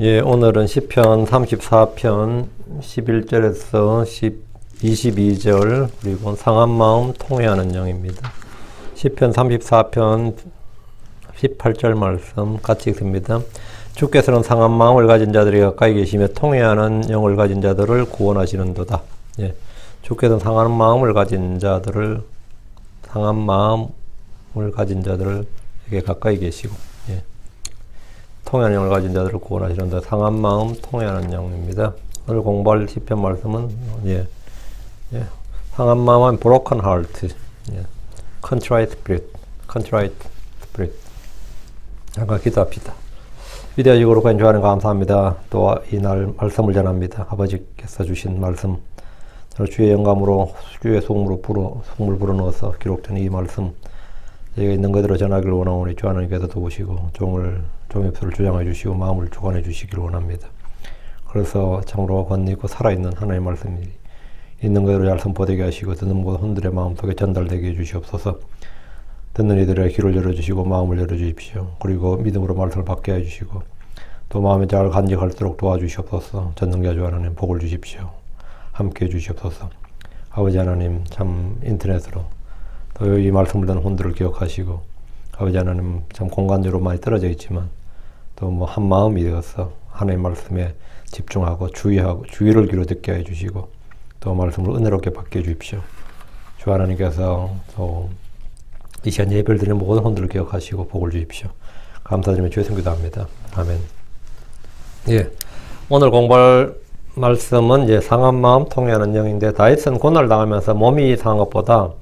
예, 오늘은 시편 34편 11절에서 22절 그리고 상한 마음 통회하는 영입니다. 시편 34편 18절 말씀 같이 읽습니다. 주께서는 상한 마음을 가진 자들이 가까이 계시며 통회하는 영을 가진 자들을 구원하시는도다. 예, 주께서는 상한 마음을 가진 자들에게 가까이 계시고, 예. 통회하는 영을 가진 자들을 구원하시는다. 상한 마음 통회하는 영입니다. 오늘 공부할 시편 말씀은 상한 마음은 broken heart, contrite spirit. 잠깐 기도합시다. 위대하시고 거룩한 주하나님 감사합니다. 또 이날 말씀을 전합니다. 아버지께서 주신 말씀 주의 영감으로 주의 속물 불어넣어서 기록된 이 말씀 저희가 있는 그대로 전하기를 원하오니 주 하나님께서 도우시고 종의 표를 주장해 주시고 마음을 주관해 주시기를 원합니다. 그래서 참으로 권위 있고 살아있는 하나님의 말씀이 있는 그대로 잘 선포되게 하시고 듣는 모든 혼들의 마음속에 전달되게 해주시옵소서. 듣는 이들의 귀를 열어주시고 마음을 열어주십시오. 그리고 믿음으로 말씀을 받게 해주시고 또 마음이 잘 간직할수록 도와주시옵소서. 전능자 주 하나님 복을 주십시오. 함께 해주시옵소서. 아버지 하나님 참 인터넷으로 또 이 말씀을 듣는 혼들을 기억하시고 아버지 하나님 참 공간적으로 많이 떨어져 있지만 또 뭐 한 마음이 되어서 하나님의 말씀에 집중하고 주의를 기울여 듣게 해주시고 또 말씀을 은혜롭게 받게 해주십시오. 주 하나님께서 또 이 시간 예배를 드리는 모든 혼들을 기억하시고 복을 주십시오. 감사드리며 주의 성기도 합니다. 아멘. 예, 오늘 공부할 말씀은 상한 마음 통회하는 영인데 다윗은 고난을 당하면서 몸이 상한 것보다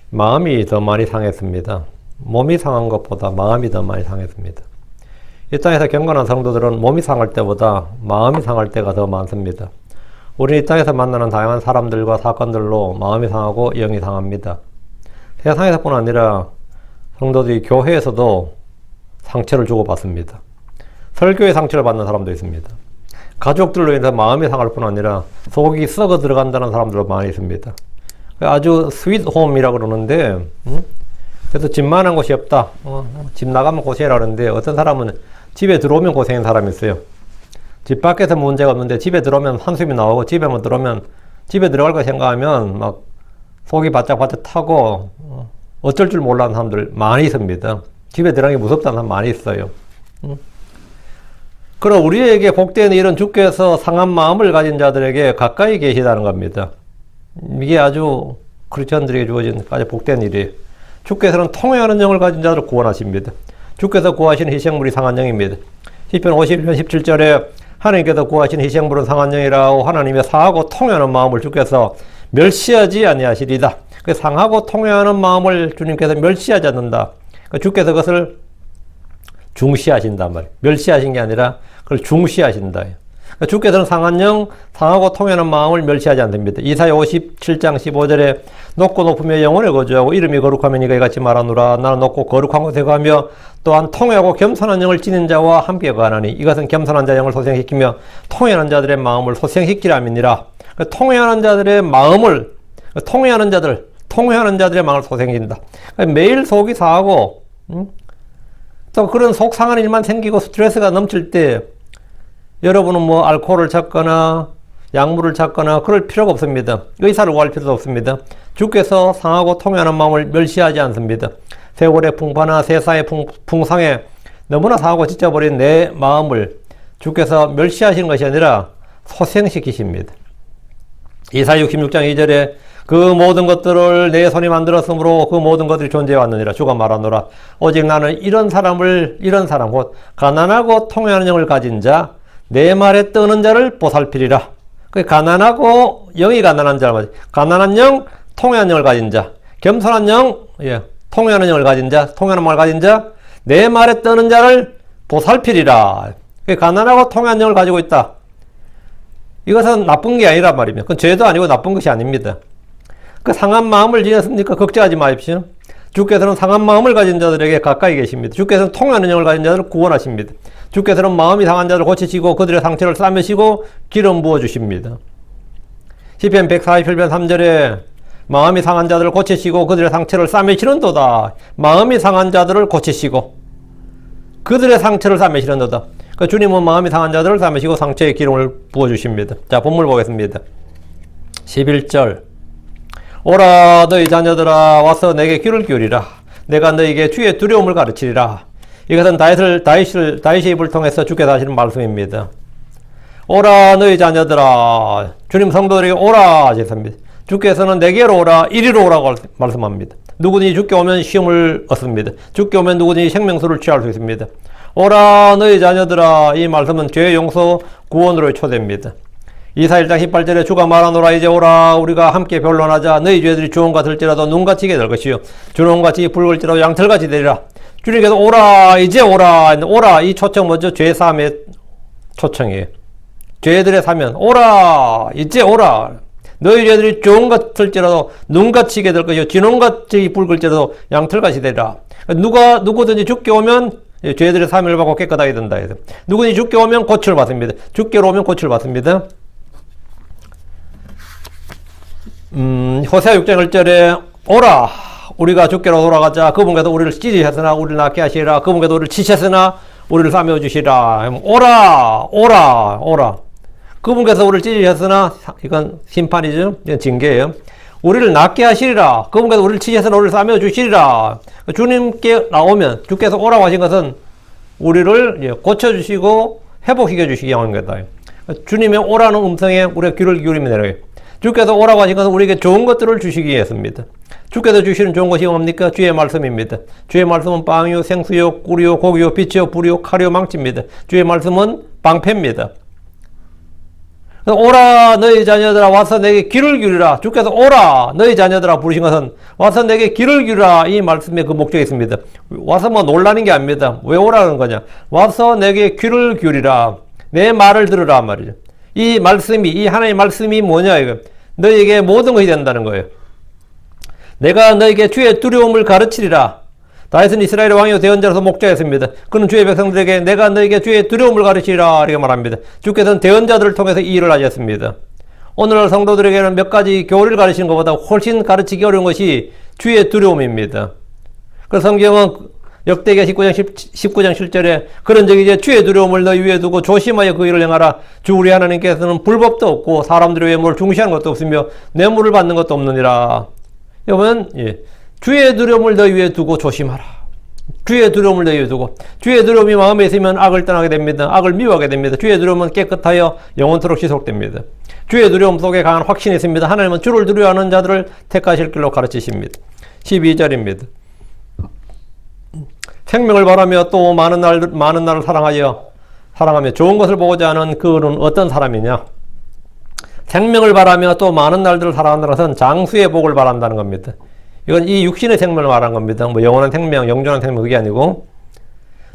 마음이 더 많이 상했습니다. 몸이 상한 것보다 마음이 더 많이 상했습니다. 이 땅에서 경건한 성도들은 몸이 상할 때보다 마음이 상할 때가 더 많습니다. 우리는 이 땅에서 만나는 다양한 사람들과 사건들로 마음이 상하고 영이 상합니다. 세상에서뿐 아니라 성도들이 교회에서도 상처를 주고받습니다. 설교에 상처를 받는 사람도 있습니다. 가족들로 인해서 마음이 상할 뿐 아니라 속이 썩어 들어간다는 사람들도 많이 있습니다. 아주 스윗 홈이라고 그러는데 그래서 집만한 곳이 없다. 집 나가면 고생이라 그러는데 어떤 사람은 집에 들어오면 고생인 사람이 있어요. 집 밖에서 문제가 없는데 집에 들어오면 한숨이 나오고 집에만 들어오면 집에 들어갈 거 생각하면 막 속이 바짝바짝 타고 어쩔 줄 몰라하는 사람들 많이 있습니다. 집에 들어가기 무섭다는 사람 많이 있어요. 그럼 우리에게 복된 일은 주께서 상한 마음을 가진 자들에게 가까이 계시다는 겁니다. 이게 아주 크리스천들에게 주어진 아주 복된 일이에요. 주께서는 통회하는 영을 가진 자들을 구원하십니다. 주께서 구하시는 희생물이 상한 영입니다. 시편 51편 17절에 하나님께서 구하시는 희생물은 상한 영이라고 하나님의 상하고 통회하는 마음을 주께서 멸시하지 아니하시리다. 그 상하고 통회하는 마음을 주님께서 멸시하지 않는다. 주께서 그것을 중시하신단 말이에요. 멸시하신 게 아니라 그걸 중시하신다. 주께서는 상한 영, 상하고 통회하는 마음을 멸시하지 않습니다. 이사야 57장 15절에 높고 높으며 영원에 거주하고 이름이 거룩하면 이가 같이 말하노라. 나는 높고 거룩한 곳에 가며 또한 통회하고 겸손한 영을 지닌 자와 함께 가나니 이것은 겸손한 자 영을 소생시키며 통회하는 자들의 마음을 소생시키라 함이니라. 통회하는 자들의 마음을 통회하는 자들의 마음을 소생시킨다. 매일 속이 상하고 또 그런 속 상한 일만 생기고 스트레스가 넘칠 때 여러분은 뭐 알코올을 찾거나 약물을 찾거나 그럴 필요가 없습니다. 의사를 구할 필요도 없습니다. 주께서 상하고 통회하는 마음을 멸시하지 않습니다. 세월의 풍파나 세상의 풍상에 너무나 상하고 지쳐버린 내 마음을 주께서 멸시하시는 것이 아니라 소생시키십니다. 이사야 66장 2절에 그 모든 것들을 내 손이 만들었으므로 그 모든 것들이 존재해 왔느니라. 주가 말하노라. 오직 나는 이런 사람 곧 가난하고 통회하는 영을 가진 자, 내 말에 뜨는 자를 보살피리라. 그 가난하고 영이 가난한 자, 가난한 영, 통회하는 영을 가진 자, 겸손한 영, 통회하는 영을 가진 자, 통회하는 마음을 가진 자, 내 말에 뜨는 자를 보살피리라. 그 가난하고 통회하는 영을 가지고 있다. 이것은 나쁜 게 아니란 말입니다. 그건 죄도 아니고 나쁜 것이 아닙니다. 그 상한 마음을 지녔습니까? 걱정하지 마십시오. 주께서는 상한 마음을 가진 자들에게 가까이 계십니다. 주께서는 통회하는 영을 가진 자들을 구원하십니다. 주께서는 마음이 상한 자들을 고치시고 그들의 상처를 싸매시고 기름 부어주십니다. 시편 147편 3절에 마음이 상한 자들을 고치시고 그들의 상처를 싸매시는도다. 마음이 상한 자들을 고치시고 그들의 상처를 싸매시는도다. 그 주님은 마음이 상한 자들을 삼으시고 상처에 기름을 부어주십니다. 자, 본문 보겠습니다. 11절. 오라 너희 자녀들아 와서 내게 귀를 기울이라. 내가 너희에게 주의 두려움을 가르치리라. 이것은 다윗의 입을 통해서 주께서 하시는 말씀입니다. 오라 너희 자녀들아. 주님 성도들에게 오라 하셨습니다. 주께서는 내게로 오라 이리로 오라고 말씀합니다. 누구든지 주께 오면 시험을 얻습니다. 주께 오면 누구든지 생명수를 취할 수 있습니다. 오라 너희 자녀들아. 이 말씀은 죄 용서 구원으로의 초대입니다. 이사 1장 18절에 주가 말하노라 이제 오라 우리가 함께 변론하자. 너희 죄들이 주홍 같을지라도 눈같이 될 것이요 주홍같이 붉을지라도 양털같이 되리라. 주님께서 오라 이제 오라. 오라 이 초청 먼저 죄 사함의 초청이에요. 죄들의 사면 오라 이제 오라. 너희 죄들이 주홍 같을지라도 눈같이 될 것이요 진홍같이 붉을지라도 양털같이 되리라. 누구든지 죽게 오면 죄들의 사면을 받고 깨끗하게 된다 해서 누구든지 죽게 오면 고침을 받습니다. 죽게로 오면 고침을 받습니다. 호세아 6장 1절에 오라 우리가 주께로 돌아가자. 그분께서 우리를 찢으셨으나 우리를 낫게 하시리라. 그분께서 우리를 치셨으나 우리를 싸매어 주시라. 오라 오라 오라. 그분께서 우리를 찢으셨으나 이건 심판이죠. 이건 징계예요. 우리를 낫게 하시리라. 그분께서 우리를 치셨으나 우리를 싸매어 주시리라. 주님께 나오면 주께서 오라고 하신 것은 우리를 고쳐주시고 회복시켜 주시기 위한 거다. 주님의 오라는 음성에 우리가 귀를 기울이면 되는 거예요. 주께서 오라고 하신 것은 우리에게 좋은 것들을 주시기 위해서입니다. 주께서 주시는 좋은 것이 뭡니까? 주의 말씀입니다. 주의 말씀은 빵이요, 생수요, 꿀이요, 고기요, 빛이요, 불이요, 칼이요, 망치입니다. 주의 말씀은 방패입니다. 오라 너희 자녀들아 와서 내게 귀를 기울이라. 주께서 오라 너희 자녀들아 부르신 것은 와서 내게 귀를 기울이라. 이 말씀에 그 목적이 있습니다. 와서 뭐 놀라는 게 아닙니다. 왜 오라는 거냐? 와서 내게 귀를 기울이라. 내 말을 들으라 말이죠. 이 말씀이 이 하나님의 말씀이 뭐냐 이거. 너희에게 모든 것이 된다는 거예요. 내가 너희에게 주의 두려움을 가르치리라. 다윗은 이스라엘의 왕이요 대언자로서 목자였습니다. 그는 주의 백성들에게 내가 너희에게 주의 두려움을 가르치리라 이렇게 말합니다. 주께서는 대언자들을 통해서 이 일을 하셨습니다. 오늘날 성도들에게는 몇 가지 교리를 가르치는 것보다 훨씬 가르치기 어려운 것이 주의 두려움입니다. 그래서 성경은 역대기야 19장 7절에 그런 적이 이제 주의 두려움을 너희 위에 두고 조심하여 그 일을 행하라. 주 우리 하나님께서는 불법도 없고 사람들의 외모를 중시하는 것도 없으며 뇌물을 받는 것도 없느니라. 여러분 주의 두려움을 너희 위에 두고 조심하라. 주의 두려움을 너희 위에 두고. 주의 두려움이 마음에 있으면 악을 떠나게 됩니다. 악을 미워하게 됩니다. 주의 두려움은 깨끗하여 영원토록 지속됩니다. 주의 두려움 속에 강한 확신이 있습니다. 하나님은 주를 두려워하는 자들을 택하실 길로 가르치십니다. 12절입니다. 생명을 바라며 또 많은 날을 사랑하며 좋은 것을 보고자 하는 그는 어떤 사람이냐? 생명을 바라며 또 많은 날들을 사랑한다는 것은 장수의 복을 바란다는 겁니다. 이건 이 육신의 생명을 말하는 겁니다. 뭐 영원한 생명, 영존한 생명 그게 아니고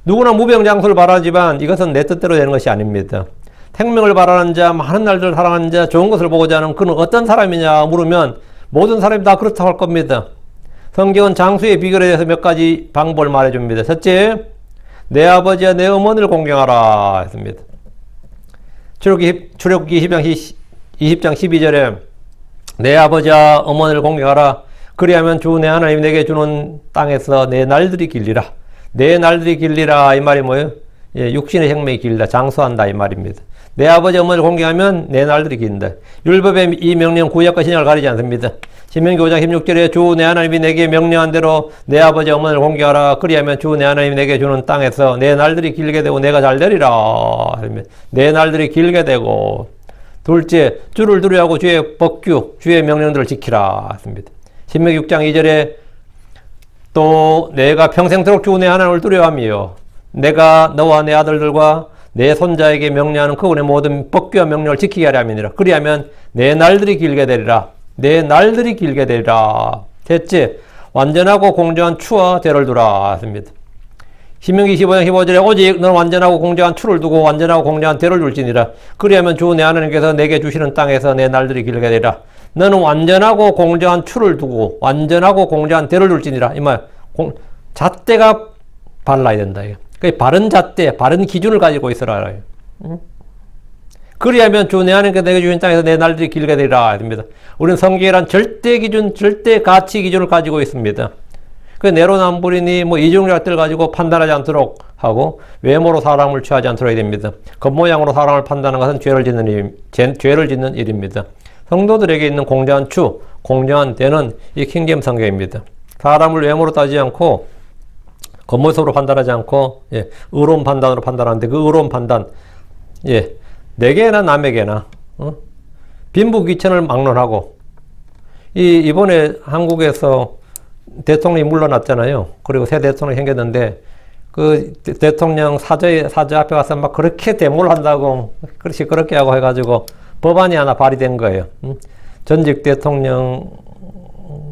누구나 무병장수를 바라지만 이것은 내 뜻대로 되는 것이 아닙니다. 생명을 바라는 자, 많은 날들을 사랑하는 자, 좋은 것을 보고자 하는 그는 어떤 사람이냐 물으면 모든 사람이 다 그렇다고 할 겁니다. 성경은 장수의 비결에 대해서 몇 가지 방법을 말해줍니다. 첫째, 내 아버지와 내 어머니를 공경하라 했습니다. 출애굽기 20장 12절에 내 아버지와 어머니를 공경하라. 그리하면 주 내 하나님이 내게 주는 땅에서 내 날들이 길리라. 내 날들이 길리라 이 말이 뭐예요? 육신의 생명이 길다, 장수한다 이 말입니다. 내 아버지 어머니를 공경하면 내 날들이 긴다. 율법의 이 명령 구약과 신약을 가리지 않습니다. 신명기 5장 16절에 주 내 하나님이 내게 명령한 대로 내 아버지 어머니를 공경하라. 그리하면 주 내 하나님이 내게 주는 땅에서 내 날들이 길게 되고 내가 잘 되리라. 내 날들이 길게 되고. 둘째, 주를 두려워하고 주의 법규, 주의 명령들을 지키라 했습니다. 신명기 6장 2절에 또 내가 평생토록 주 내 하나님을 두려워하며 내가 너와 내 아들들과 내 손자에게 명령하는 그분의 모든 법규와 명령을 지키게 하려 함이니라. 그리하면 내 날들이 길게 되리라. 내 날들이 길게 되리라. 셋째, 완전하고 공정한 추와 대를 두라 했습니다. 신명기 15장 15절에 오직 너는 완전하고 공정한 추를 두고 완전하고 공정한 대를 둘지니라. 그리하면 주 내 하나님께서 내게 주시는 땅에서 내 날들이 길게 되리라. 너는 완전하고 공정한 추를 두고 완전하고 공정한 대를 둘지니라. 이 말, 잣대가 발라야 된다. 그 바른 잣대, 바른 기준을 가지고 있어라. 그리하면 주 내 하나님께서 내게 주신 땅에서 내 날들이 길게 되리라. 우리는 성경이란 절대 기준, 절대 가치 기준을 가지고 있습니다. 그 내로남불이니 뭐 이중잣대를 가지고 판단하지 않도록 하고 외모로 사람을 취하지 않도록 해야 됩니다. 겉모양으로 사람을 판단하는 것은 죄를 짓는 일입니다. 성도들에게 있는 공정한 추, 공정한 대는 이 킹제임스 성경입니다. 사람을 외모로 따지지 않고 겉모습으로 판단하지 않고 의로운 판단으로 판단하는데 그 의로운 판단 내게나 남에게나 빈부귀천을 막론하고 이번에 한국에서 대통령이 물러났잖아요. 그리고 새 대통령이 생겼는데 그 대통령 사저 앞에 가서 막 그렇게 데모를 한다고 그렇게 하고 해가지고 법안이 하나 발의된 거예요. 전직 대통령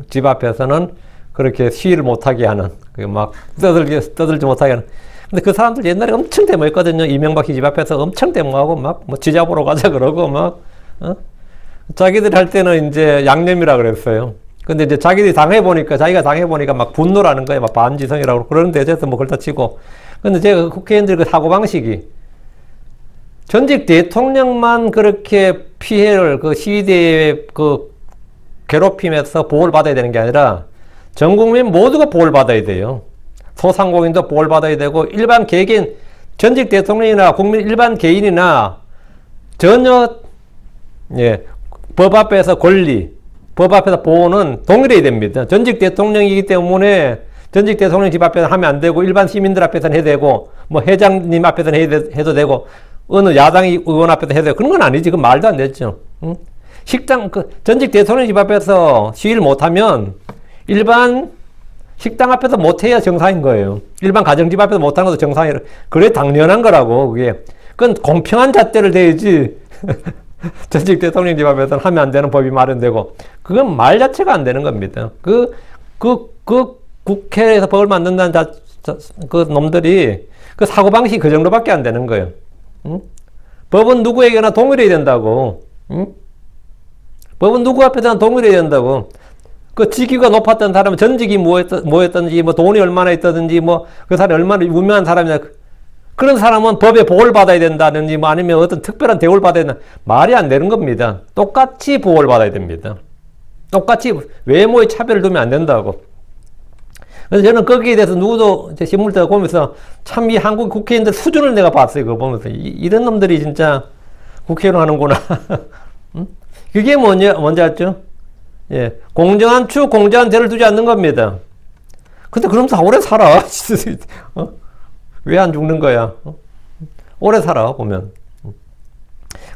집 앞에서는 그렇게 시위를 못하게 하는, 막 떠들지 못하게 하는. 근데 그 사람들 옛날에 엄청 데모했거든요. 이명박 씨 집 앞에서 엄청 데모하고 막 뭐 지자 보러 가자 그러고 막 자기들이 할 때는 이제 양념이라 그랬어요. 근데 이제 자기가 당해보니까 막 분노라는 거예요. 막 반지성이라고 그러는데 어쨌든 뭐 그렇다 치고. 근데 제가 국회의원들 그 사고방식이 전직 대통령만 그렇게 피해를 그 시위대의 그 괴롭힘에서 보호를 받아야 되는 게 아니라 전 국민 모두가 보호를 받아야 돼요. 소상공인도 보호를 받아야 되고 일반 개개인, 전직 대통령이나 국민 일반 개인이나 전혀 법 앞에서 권리, 법 앞에서 보호는 동일해야 됩니다. 전직 대통령이기 때문에 전직 대통령 집 앞에서는 하면 안 되고 일반 시민들 앞에서는 해야 되고 뭐 회장님 앞에서는 해도 되고 어느 야당 의원 앞에서 해도 되고 그런 건 아니지. 그건 말도 안 되죠. 식당 전직 대통령 집 앞에서 시위를 못하면 일반 식당 앞에서 못해야 정상인 거예요. 일반 가정집 앞에서 못하는 것도 정상이에요. 그래 당연한 거라고 그게. 그건 공평한 잣대를 대야지. 전직 대통령 집 앞에서는 하면 안 되는 법이 마련되고 그건 말 자체가 안 되는 겁니다. 그 국회에서 법을 만든다는 그 놈들이 그 사고방식이 그 정도밖에 안 되는 거예요. 법은 누구에게나 동일해야 된다고. 법은 누구 앞에서나 동일해야 된다고. 그 직위가 높았던 사람은 전직이 뭐였든지 뭐 돈이 얼마나 있다든지 뭐 그 사람이 얼마나 유명한 사람이냐 그런 사람은 법에 보호를 받아야 된다든지 뭐 아니면 어떤 특별한 대우를 받아야 된다. 말이 안 되는 겁니다. 똑같이 보호를 받아야 됩니다. 똑같이 외모의 차별을 두면 안 된다고. 그래서 저는 거기에 대해서 누구도 신문을 보면서 참 이 한국 국회의원들 수준을 내가 봤어요. 그거 보면서 이런 놈들이 진짜 국회의원 하는구나. 그게 뭔지 알죠? 공정한 추, 공정한 대를 두지 않는 겁니다. 근데 그러면서 오래 살아. 왜 안 죽는 거야? 오래 살아, 보면.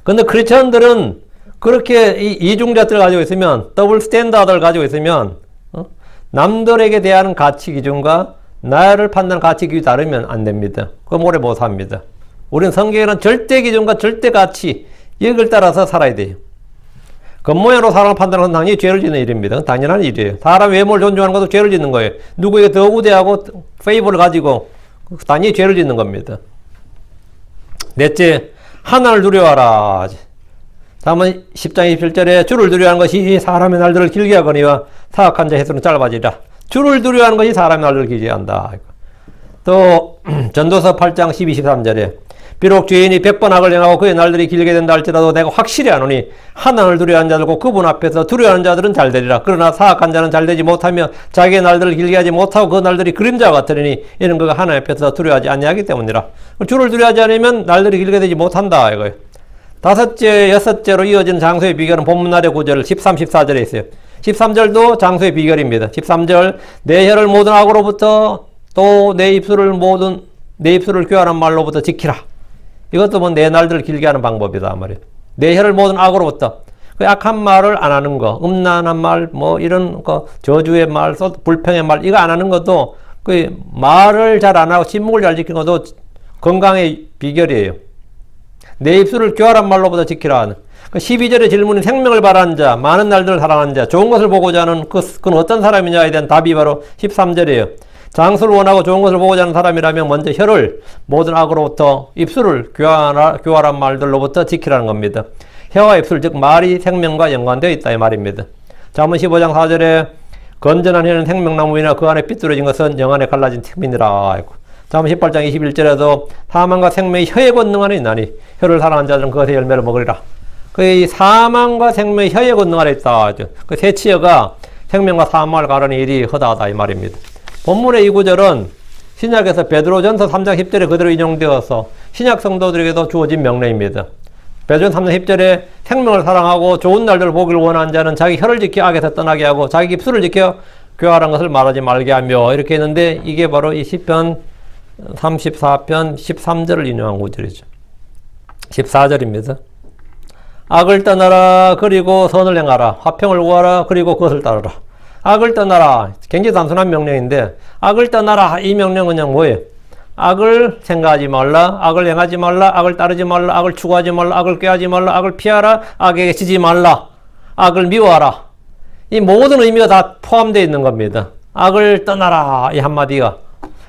근데 크리스천들은 그렇게 이중잣대를 가지고 있으면, 더블 스탠다드를 가지고 있으면, 남들에게 대한 가치 기준과 나를 판단하는 가치 기준이 다르면 안 됩니다. 그럼 오래 못 삽니다. 우리는 성경에는 절대 기준과 절대 가치, 이걸 따라서 살아야 돼요. 겉모양으로 사람을 판단하는 건 당연히 죄를 짓는 일입니다. 당연한 일이에요. 사람 외모를 존중하는 것도 죄를 짓는 거예요. 누구에게 더 우대하고 페이버를 가지고 당연히 죄를 짓는 겁니다. 넷째, 하나를 두려워하라. 다음은 10장 27절에 주를 두려워하는 것이 사람의 날들을 길게 하거니와 사악한 자 횟수는 짧아지리라. 주를 두려워하는 것이 사람의 날들을 길게 한다. 또 전도서 8장 12, 13절에 비록 죄인이 100번 악을 행하고 그의 날들이 길게 된다 할지라도 내가 확실히 아노니 하나님을 두려워하는 자들과 그분 앞에서 두려워하는 자들은 잘되리라. 그러나 사악한 자는 잘되지 못하며 자기의 날들을 길게 하지 못하고 그 날들이 그림자와 같으니 이는 그가 하나님 앞에서 두려워하지 아니하기 때문이라. 주를 두려워하지 않으면 날들이 길게 되지 못한다 이거예요. 다섯째, 여섯째로 이어지는 장소의 비결은 본문날의 구절 13, 14절에 있어요. 13절도 장소의 비결입니다. 13절 내 혀를 모든 악으로부터 또 내 입술을 교활한 말로부터 지키라. 이것도 뭐 내 날들을 길게 하는 방법이다 말이에요. 내 혀를 모든 악으로부터 그 악한 말을 안 하는 거, 음란한 말, 뭐 이런 거 저주의 말, 불평의 말 이거 안 하는 것도 그 말을 잘 안 하고 침묵을 잘 지키는 것도 건강의 비결이에요. 내 입술을 교활한 말로부터 지키라 하는. 12절의 질문이 생명을 바라는 자, 많은 날들을 사랑하는 자, 좋은 것을 보고자 하는 그건 어떤 사람이냐에 대한 답이 바로 13절이에요. 장수를 원하고 좋은 것을 보고자 하는 사람이라면 먼저 혀를 모든 악으로부터 입술을 교활한 말들로부터 지키라는 겁니다. 혀와 입술 즉 말이 생명과 연관되어 있다 이 말입니다. 잠언 15장 4절에 건전한 혀는 생명나무이나 그 안에 삐뚤어진 것은 영 안에 갈라진 틈이니라. 잠언 18장 21절에도 사망과 생명이 혀에 권능 안에 있나니 혀를 사랑하는 자들은 그것의 열매를 먹으리라. 그 사망과 생명이 혀에 권능 안에 있다. 그 세치어가 생명과 사망을 가르는 일이 허다하다 이 말입니다. 본문의 이 구절은 신약에서 베드로전서 3장 10절에 그대로 인용되어서 신약 성도들에게도 주어진 명령입니다. 베드로전서 3장 10절에 생명을 사랑하고 좋은 날들을 보기를 원하는 자는 자기 혀를 지켜 악에서 떠나게 하고 자기 입술을 지켜 교활한 것을 말하지 말게 하며, 이렇게 했는데 이게 바로 이 시편 34편 13절을 인용한 구절이죠. 14절입니다. 악을 떠나라 그리고 선을 행하라, 화평을 구하라 그리고 그것을 따르라. 악을 떠나라, 굉장히 단순한 명령인데 악을 떠나라, 이 명령은 그냥 뭐예요? 악을 생각하지 말라, 악을 행하지 말라, 악을 따르지 말라, 악을 추구하지 말라, 악을 꾀하지 말라, 악을 피하라, 악에게 지지 말라, 악을 미워하라. 이 모든 의미가 다 포함되어 있는 겁니다. 악을 떠나라, 이 한마디가.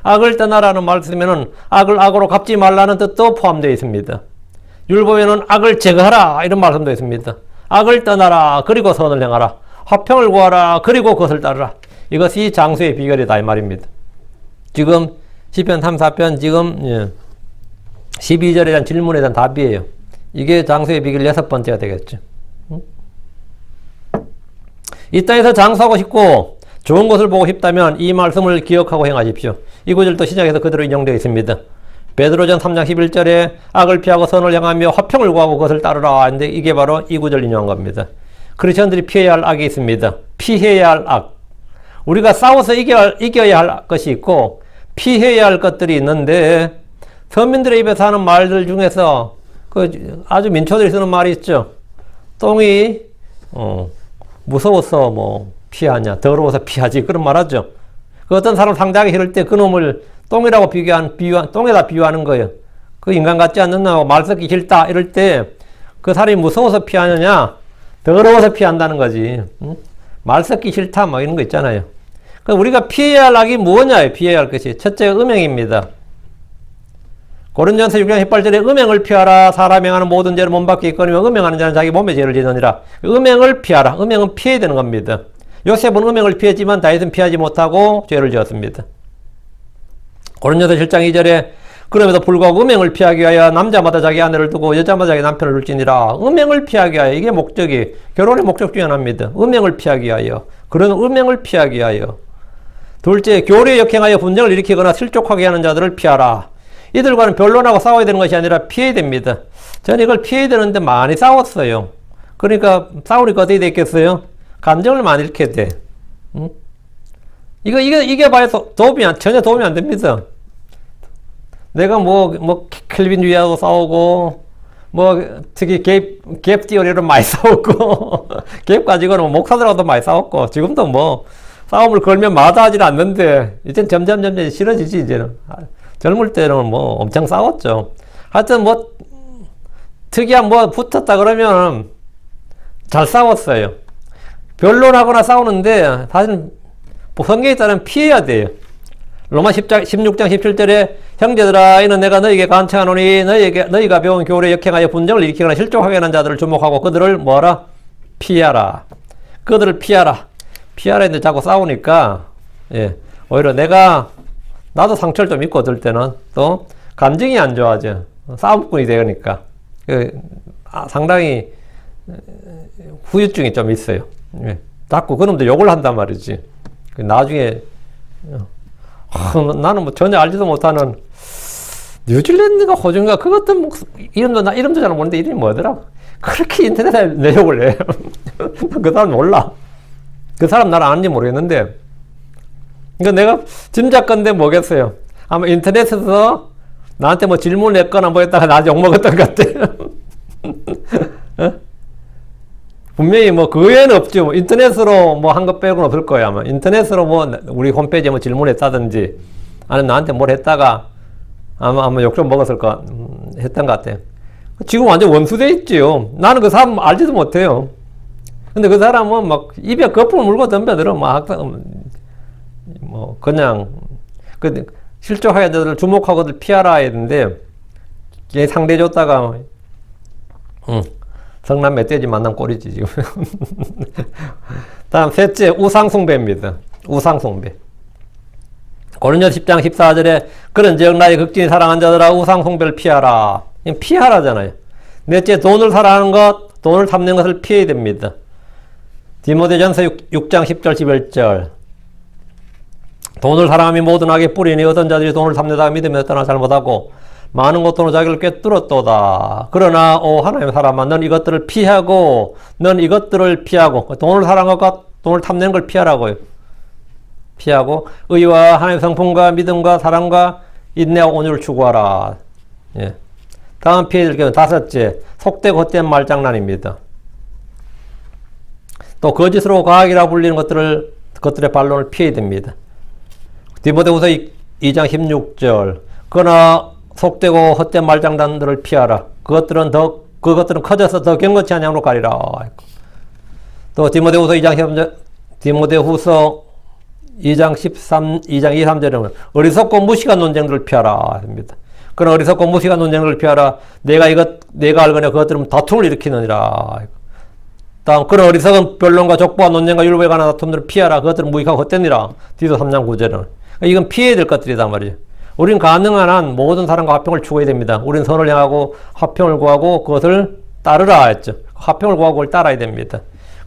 악을 떠나라는 말 쓰면은 악을 악으로 갚지 말라는 뜻도 포함되어 있습니다. 율법에는 악을 제거하라, 이런 말씀도 있습니다. 악을 떠나라 그리고 선을 행하라, 화평을 구하라 그리고 그것을 따르라. 이것이 장수의 비결이다, 이 말입니다. 지금 시편 34편 지금 12절에 대한 질문에 대한 답이에요. 이게 장수의 비결 6번째가 되겠죠. 이 땅에서 장수하고 싶고 좋은 것을 보고 싶다면 이 말씀을 기억하고 행하십시오. 이 구절도 시작해서 그대로 인용되어 있습니다. 베드로전 3장 11절에 악을 피하고 선을 향하며 화평을 구하고 그것을 따르라 하는데 이게 바로 이 구절 인용한 겁니다. 크리스천들이 피해야 할 악이 있습니다. 피해야 할 악. 우리가 싸워서 이겨야 할 것이 있고 피해야 할 것들이 있는데, 서민들의 입에서 하는 말들 중에서 그 아주 민초들이 쓰는 말이 있죠. 똥이 무서워서 뭐 피하냐, 더러워서 피하지, 그런 말 하죠. 그 어떤 사람 상대하기 싫을 때 그 놈을 똥이라고 똥에다 비유하는 거예요. 그 인간 같지 않는 놈하고 말 섞기 싫다 이럴 때 그 사람이 무서워서 피하느냐, 더러워서 피한다는 거지. 응? 말 섞기 싫다 뭐 이런 거 있잖아요. 그러니까 우리가 피해야 할 악이 무엇냐에 피해야 할 것이 첫째가 음행입니다. 고린전서 6장 18절에 음행을 피하라, 사람이 행하는 모든 죄를 몸밖에 있거니와 음행하는 자는 자기 몸에 죄를 지느니라. 음행을 피하라. 음행은 피해야 되는 겁니다. 요셉은 음행을 피했지만 다윗은 피하지 못하고 죄를 지었습니다. 고린전서 7장 2절에 그럼에도 불구하고 음행을 피하기 위하여 남자마다 자기 아내를 두고 여자마다 자기 남편을 둘지니라. 음행을 피하기 위하여, 이게 목적이, 결혼의 목적 중에 하나입니다. 음행을 피하기 위하여, 그런 음행을 피하기 위하여. 둘째, 교리에 역행하여 분쟁을 일으키거나 실족하게 하는 자들을 피하라. 이들과는 변론하고 싸워야 되는 것이 아니라 피해야 됩니다. 저는 이걸 피해야 되는데 많이 싸웠어요. 그러니까 싸우니까 어떻게 됐겠어요? 감정을 많이 잃게 돼. 응? 이게 봐야 전혀 도움이 안 됩니다. 내가 켈빈주의하고 싸우고, 특히 갭 티어리로 많이 싸웠고, 갭 가지고는 목사들하고도 많이 싸웠고, 지금도 싸움을 걸면 마다하지는 않는데, 이젠 점점 싫어지지, 이제는. 젊을 때는 엄청 싸웠죠. 하여튼 특이한 붙었다 그러면 잘 싸웠어요. 변론하거나 싸우는데, 사실 성경에 따르면 피해야 돼요. 로마 16장 17절에 형제들아, 이는 내가 너희에게 간청하노니 너희가 배운 교리에 역행하여 분쟁을 일으키거나 실족하게 하는 자들을 주목하고 그들을 뭐하라? 피하라. 그들을 피하라. 피하라 했는데 자꾸 싸우니까, 오히려 나도 상처를 좀 입고 어떨 때는 또 감정이 안 좋아져. 싸움꾼이 되니까. 상당히 후유증이 좀 있어요. 자꾸 그놈들 욕을 한단 말이지. 나중에 나는 전혀 알지도 못하는 뉴질랜드가 호주인가 그것도 이름도 잘 모르는데 이름이 뭐더라? 그렇게 인터넷에 내욕을 해. 그 사람 몰라. 그 사람 나를 아는지 모르겠는데, 그러니까 내가 짐작건데 뭐겠어요. 아마 인터넷에서 나한테 질문을 했거나 했다가 나한테 욕먹었던 것 같아. 어? 분명히 그 외에는 없죠. 인터넷으로 한 것 빼고는 없을 거야, 아마. 인터넷으로 우리 홈페이지에 질문했다든지, 아니면 나한테 뭘 했다가, 아마 욕 좀 먹었을 했던 것 같아. 지금 완전 원수돼 있지요. 나는 그 사람 알지도 못해요. 근데 그 사람은 입에 거품을 물고 덤벼들어. 그냥, 실족하게 자들을 주목하고들 피하라 했는데, 걔 상대 줬다가, 성남 멧돼지 만난 꼴이지, 지금. 다음, 셋째, 우상숭배입니다. 우상숭배. 고린도서 10장 14절에 그런즉 나의 극진히 사랑한 자들아 우상숭배를 피하라. 피하라잖아요. 넷째, 돈을 사랑하는 것, 돈을 탐내는 것을 피해야 됩니다. 디모데전서 6장 10절 11절. 돈을 사람이 모든 악에 뿌리니 어떤 자들이 돈을 탐내다가 믿음에서 떠나 잘못하고 많은 것으로 자기를 꿰뚫었도다. 그러나 오 하나님의 사람아, 넌 이것들을 피하고 돈을 사랑하는 것과 돈을 탐내는 걸 피하라고요. 피하고 의와 하나님의 성품과 믿음과 사랑과 인내와 온유를 추구하라. 예. 다음 피해야 될 경우 다섯째, 속되고 헛된 말장난입니다. 또 거짓으로 과학이라 불리는 것들의 반론을 피해야 됩니다. 디모데후서 2장 16절. 그러나 속되고 헛된 말장난들을 피하라. 그것들은 커져서 더 경건치 않은 양으로 가리라. 또 디모데후서 2장 23절에는 어리석고 무식한 논쟁들을 피하라 합니다. 그러나 어리석고 무식한 논쟁들을 피하라. 내가 알거냐 그것들은 다툼을 일으키느니라. 다음, 그런 어리석은 변론과 족보와 논쟁과 율법에 관한 다툼들을 피하라. 그것들은 무익하고 헛되니라. 디도 3장 9절은. 이건 피해야 될 것들이다 말이죠. 우린 가능한 한 모든 사람과 화평을 추구해야 됩니다. 우린 선을 향하고 화평을 구하고 그것을 따르라 했죠. 화평을 구하고 그걸 따라야 됩니다.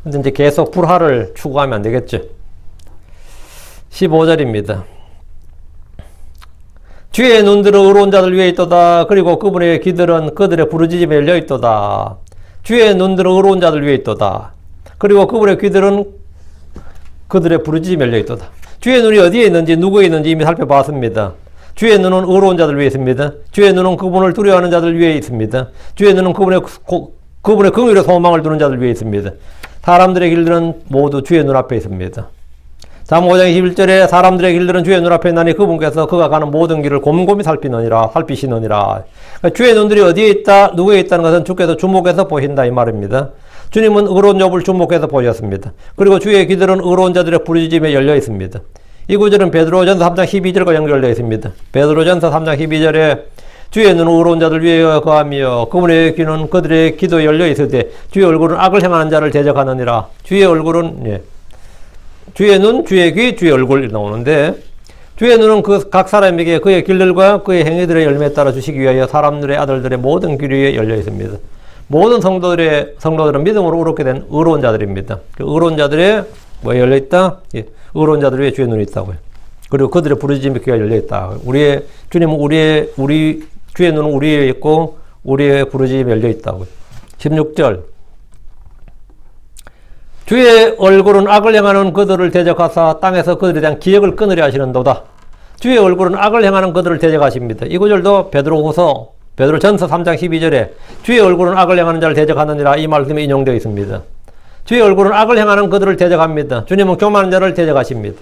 근데 이제 계속 불화를 추구하면 안 되겠죠. 15절입니다. 주의 눈들은 의로운 자들 위에 있도다. 그리고 그분의 귀들은 그들의 부르짖음에 열려 있도다. 주의 눈들은 의로운 자들 위에 있도다. 그리고 그분의 귀들은 그들의 부르짖음에 열려 있도다. 주의 눈이 어디에 있는지 누구에 있는지 이미 살펴봤습니다. 주의 눈은 의로운 자들 위에 있습니다. 주의 눈은 그분을 두려워하는 자들 위에 있습니다. 주의 눈은 그분의 긍휼의 소망을 두는 자들 위에 있습니다. 사람들의 길들은 모두 주의 눈앞에 있습니다. 잠언 5장 21절에 사람들의 길들은 주의 눈앞에 있나니 그분께서 그가 가는 모든 길을 곰곰이 살피시느니라. 그러니까 주의 눈들이 어디에 있다, 누구에 있다는 것은 주께서 주목해서 보신다 이 말입니다. 주님은 의로운 욥을 주목해서 보셨습니다. 그리고 주의 귀들은 의로운 자들의 부르짖음에 열려 있습니다. 이 구절은 베드로전서 3장 12절과 연결되어 있습니다. 베드로전서 3장 12절에 주의 눈은 의로운 자들 위에 거하며 그분의 귀는 그들의 기도에 열려 있을 주의 얼굴은 악을 행하는 자를 대적하느니라. 주의 얼굴은 주의 눈, 주의 귀, 주의 얼굴 나오는데 주의 눈은 각 사람에게 그의 길들과 그의 행위들의 열매에 따라 주시기 위하여 사람들의 아들들의 모든 귀 위에 열려 있습니다. 모든 성도들은 믿음으로 의롭게 된 의로운 자들입니다. 의로운 자들의 뭐에 열려 있다? 의로운 자들 위에 주의 눈이 있다고요. 그리고 그들의 부르짖음의 귀가 열려 있다. 주님은 주의 눈은 우리에 있고 우리의 부르짖음이 열려 있다고요. 16절. 주의 얼굴은 악을 행하는 그들을 대적하사 땅에서 그들에 대한 기억을 끊으려 하시는도다. 주의 얼굴은 악을 행하는 그들을 대적하십니다. 이 구절도 베드로전서 3장 12절에 주의 얼굴은 악을 행하는 자를 대적하느니라 이 말씀이 인용되어 있습니다. 주의 얼굴은 악을 행하는 그들을 대적합니다. 주님은 교만한 자를 대적하십니다.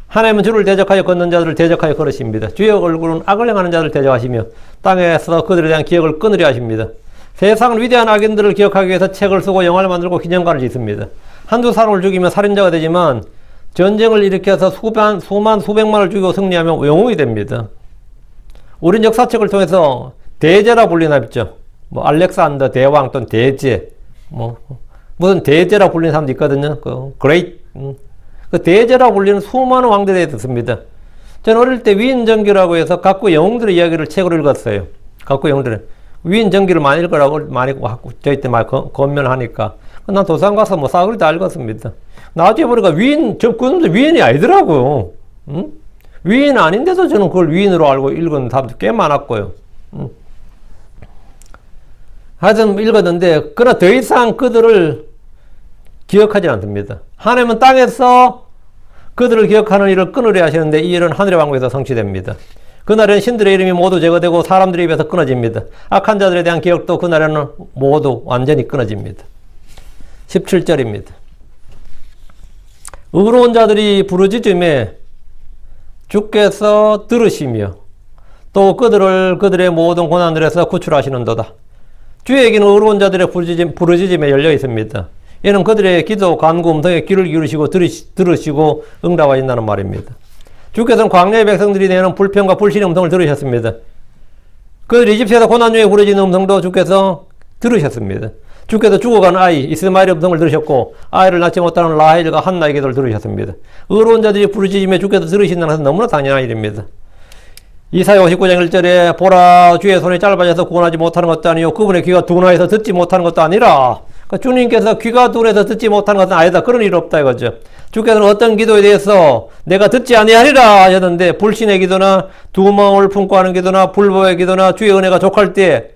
하나님은 주를 대적하여 걷는 자들을 대적하여 걸으십니다. 주의 얼굴은 악을 행하는 자를 대적하시며 땅에서 그들에 대한 기억을 끊으려 하십니다. 세상은 위대한 악인들을 기억하기 위해서 책을 쓰고 영화를 만들고 기념관을 짓습니다. 한두 사람을 죽이면 살인자가 되지만 전쟁을 일으켜서 수백만을 죽이고 승리하면 영웅이 됩니다. 우린 역사책을 통해서 대제라 불리나 있죠. 뭐 알렉산더 대왕 또는 대제, 무슨 대제라 불리는 사람도 있거든요. 그 대제라 불리는 수많은 왕들에 듣습니다. 저는 어릴 때 위인전기라고 해서 각국 영웅들의 이야기를 책으로 읽었어요. 각국 영웅들의 위인전기를 많이 읽으라고 많이 저희 때 많이 권면하니까 난 도서관 가서 싸그리 다 읽었습니다. 나중에 보니까 그놈들 위인이 아니더라고요. 위인 아닌데도 저는 그걸 위인으로 알고 읽은 사람도 꽤 많았고요. 하여튼 읽었는데 그러나 더 이상 그들을 기억하지 않습니다. 하나님은 땅에서 그들을 기억하는 일을 끊으려 하시는데 이 일은 하늘의 왕국에서 성취됩니다. 그날에는 신들의 이름이 모두 제거되고 사람들의 입에서 끊어집니다. 악한 자들에 대한 기억도 그날에는 모두 완전히 끊어집니다. 17절입니다. 의로운 자들이 부르짖음에 주께서 들으시며 또 그들의 모든 고난들에서 구출하시는도다. 주에게는 의로운 자들의 부르짖음에 열려 있습니다. 이는 그들의 기도, 간구, 음성에 귀를 기울이시고 들으시고 응답하신다는 말입니다. 주께서는 광야의 백성들이 내는 불평과 불신의 음성을 들으셨습니다. 그들이 이집트에서 고난 중에 부르짖는 음성도 주께서 들으셨습니다. 주께서 죽어가는 아이 이스마엘의 음성을 들으셨고 아이를 낳지 못하는 라헬과 한나의 기도를 들으셨습니다. 의로운 자들이 부르짖음에 주께서 들으신다는 것은 너무나 당연한 일입니다. 이사야 59장 1절에 보라 주의 손이 짧아져서 구원하지 못하는 것도 아니요 그분의 귀가 둔하여서 듣지 못하는 것도 아니라 그러니까 주님께서 귀가 둔해서 듣지 못하는 것은 아니다. 그런 일 없다 이거죠. 주께서는 어떤 기도에 대해서 내가 듣지 아니하리라 하셨는데, 불신의 기도나 두 마음을 품고 하는 기도나 불법의 기도나 주의 은혜가 족할 때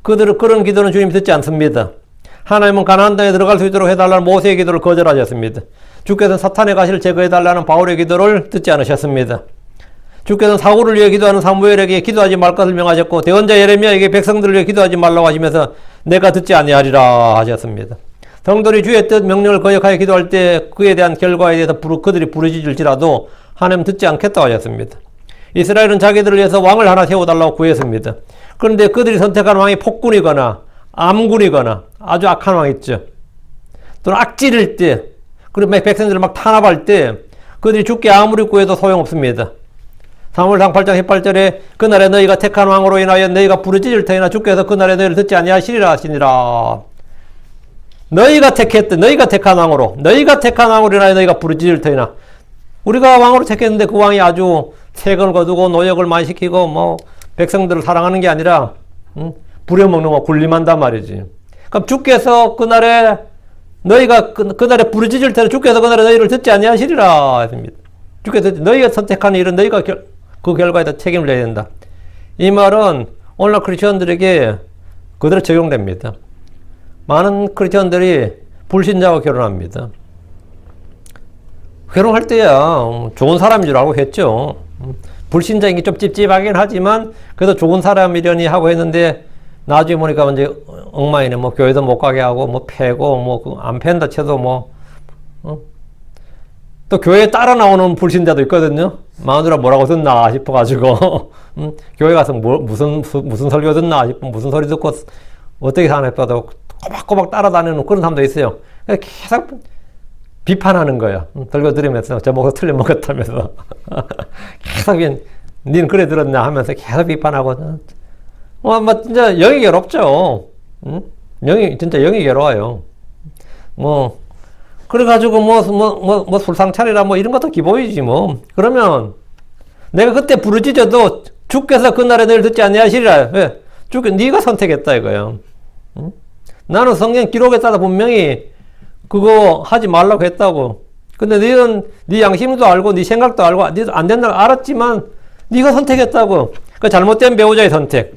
그런 기도는 주님이 듣지 않습니다. 하나님은 가나안 땅에 들어갈 수 있도록 해달라는 모세의 기도를 거절하셨습니다. 주께서는 사탄의 가시를 제거해달라는 바울의 기도를 듣지 않으셨습니다. 주께서는 사울을 위해 기도하는 사무엘에게 기도하지 말 것을 명하셨고, 대언자 예레미야에게 백성들을 위해 기도하지 말라고 하시면서 내가 듣지 아니하리라 하셨습니다. 성도들이 주의 뜻 명령을 거역하여 기도할 때 그에 대한 결과에 대해서 그들이 부르짖을지라도 하나님은 듣지 않겠다고 하셨습니다. 이스라엘은 자기들을 위해서 왕을 하나 세워달라고 구했습니다. 그런데 그들이 선택한 왕이 폭군이거나 암군이거나 아주 악한 왕이 있죠. 또는 악질일 때, 그리고 백성들을 막 탄압할 때 그들이 죽게 아무리 구해도 소용없습니다. 사무엘상 8장 18절에 그날에 너희가 택한 왕으로 인하여 너희가 부르짖을 터이나 주께서 그날에 너희를 듣지 아니하시리라 하시니라. 너희가 택한 왕으로 인하여 너희가 부르짖을 터이나, 우리가 왕으로 택했는데 그 왕이 아주 세금을 거두고 노역을 많이 시키고 뭐 백성들을 사랑하는 게 아니라 부려먹는 거 군림한단 말이지. 그럼 주께서 그날에 그날에 부르짖을 때는 주께서 그날에 너희를 듣지 아니하시리라 했습니다. 주께서 너희가 선택한 일은 너희가 그 결과에 다 책임을 져야 된다. 이 말은 오늘날 크리스천들에게 그대로 적용됩니다. 많은 크리스천들이 불신자와 결혼합니다. 결혼할 때야 좋은 사람인 줄 알고 했죠. 불신자인 게 좀 찝찝하긴 하지만 그래도 좋은 사람이려니 하고 했는데, 나중에 보니까 이제 엉망이네. 뭐 교회도 못 가게 하고 뭐 패고 뭐 안 팬다 쳐도 또 교회에 따라 나오는 불신자도 있거든요. 마누라 뭐라고 듣나 싶어가지고 교회 가서 무슨 설교 듣나 싶으면 무슨 소리 듣고 어떻게 사나 싶어도 꼬박꼬박 따라다니는 그런 사람도 있어요. 계속 비판하는 거야. 설교 들으면서 저 목사 틀려먹었다면서 계속 니는 그래 들었나 하면서 계속 비판하고, 진짜 영이 괴롭죠. 진짜 영이 괴로워요. 그래가지고 술상차리라 이런 것도 기본이지 뭐. 그러면 내가 그때 부르짖어도 주께서 그날에 너희를 듣지 아니하시리라. 왜? 네가 선택했다 이거야. 나는 성경 기록에 따라 분명히 그거 하지 말라고 했다고. 근데 너는 네 양심도 알고 네 생각도 알고 너도 안 된다고 알았지만 네가 선택했다고. 그 잘못된 배우자의 선택,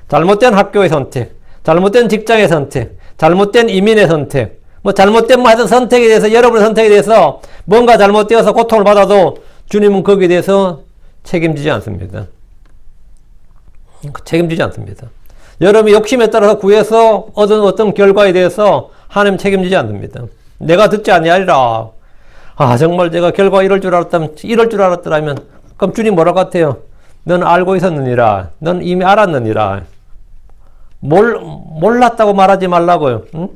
잘못된 학교의 선택, 잘못된 직장의 선택, 잘못된 이민의 선택, 잘못된 하여튼 선택에 대해서, 여러분의 선택에 대해서 뭔가 잘못되어서 고통을 받아도 주님은 거기에 대해서 책임지지 않습니다. 책임지지 않습니다. 여러분이 욕심에 따라서 구해서 얻은 어떤 결과에 대해서 하나님 책임지지 않습니다. 내가 듣지 아니하리라. 정말 제가 결과 이럴 줄 알았더라면 그럼 주님 뭐라고 같아요? 넌 알고 있었느니라. 넌 이미 알았느니라. 몰랐다고 말하지 말라고요. 응?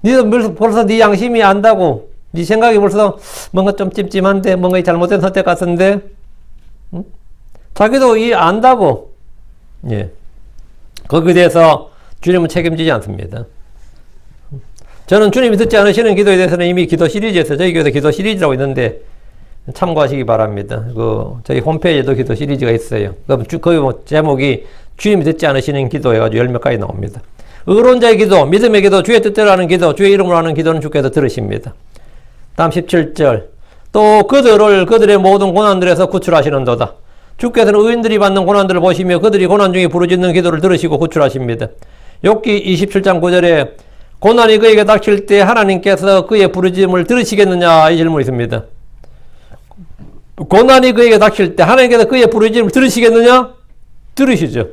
니도 벌써 네 양심이 안다고, 네 생각이 벌써 뭔가 좀 찜찜한데, 뭔가 잘못된 선택 같은데, 응? 자기도 안다고. 예. 거기에 대해서 주님은 책임지지 않습니다. 저는 주님이 듣지 않으시는 기도에 대해서는 이미 기도 시리즈에서, 저희 교회에서 기도 시리즈라고 있는데 참고하시기 바랍니다. 저희 홈페이지에도 기도 시리즈가 있어요. 그럼 거기 제목이 주님이 듣지 않으시는 기도 해가지고 10몇 가지 나옵니다. 의론자의 기도, 믿음의 기도, 주의 뜻대로 하는 기도, 주의 이름으로 하는 기도는 주께서 들으십니다. 다음 17절. 또 그들의 모든 고난들에서 구출하시는도다. 주께서는 의인들이 받는 고난들을 보시며 그들이 고난 중에 부르짖는 기도를 들으시고 구출하십니다. 욥기 27장 9절에 고난이 그에게 닥칠 때 하나님께서 그의 부르짖음을 들으시겠느냐, 이 질문이 있습니다. 고난이 그에게 닥칠 때 하나님께서 그의 부르짖음을 들으시겠느냐? 들으시죠.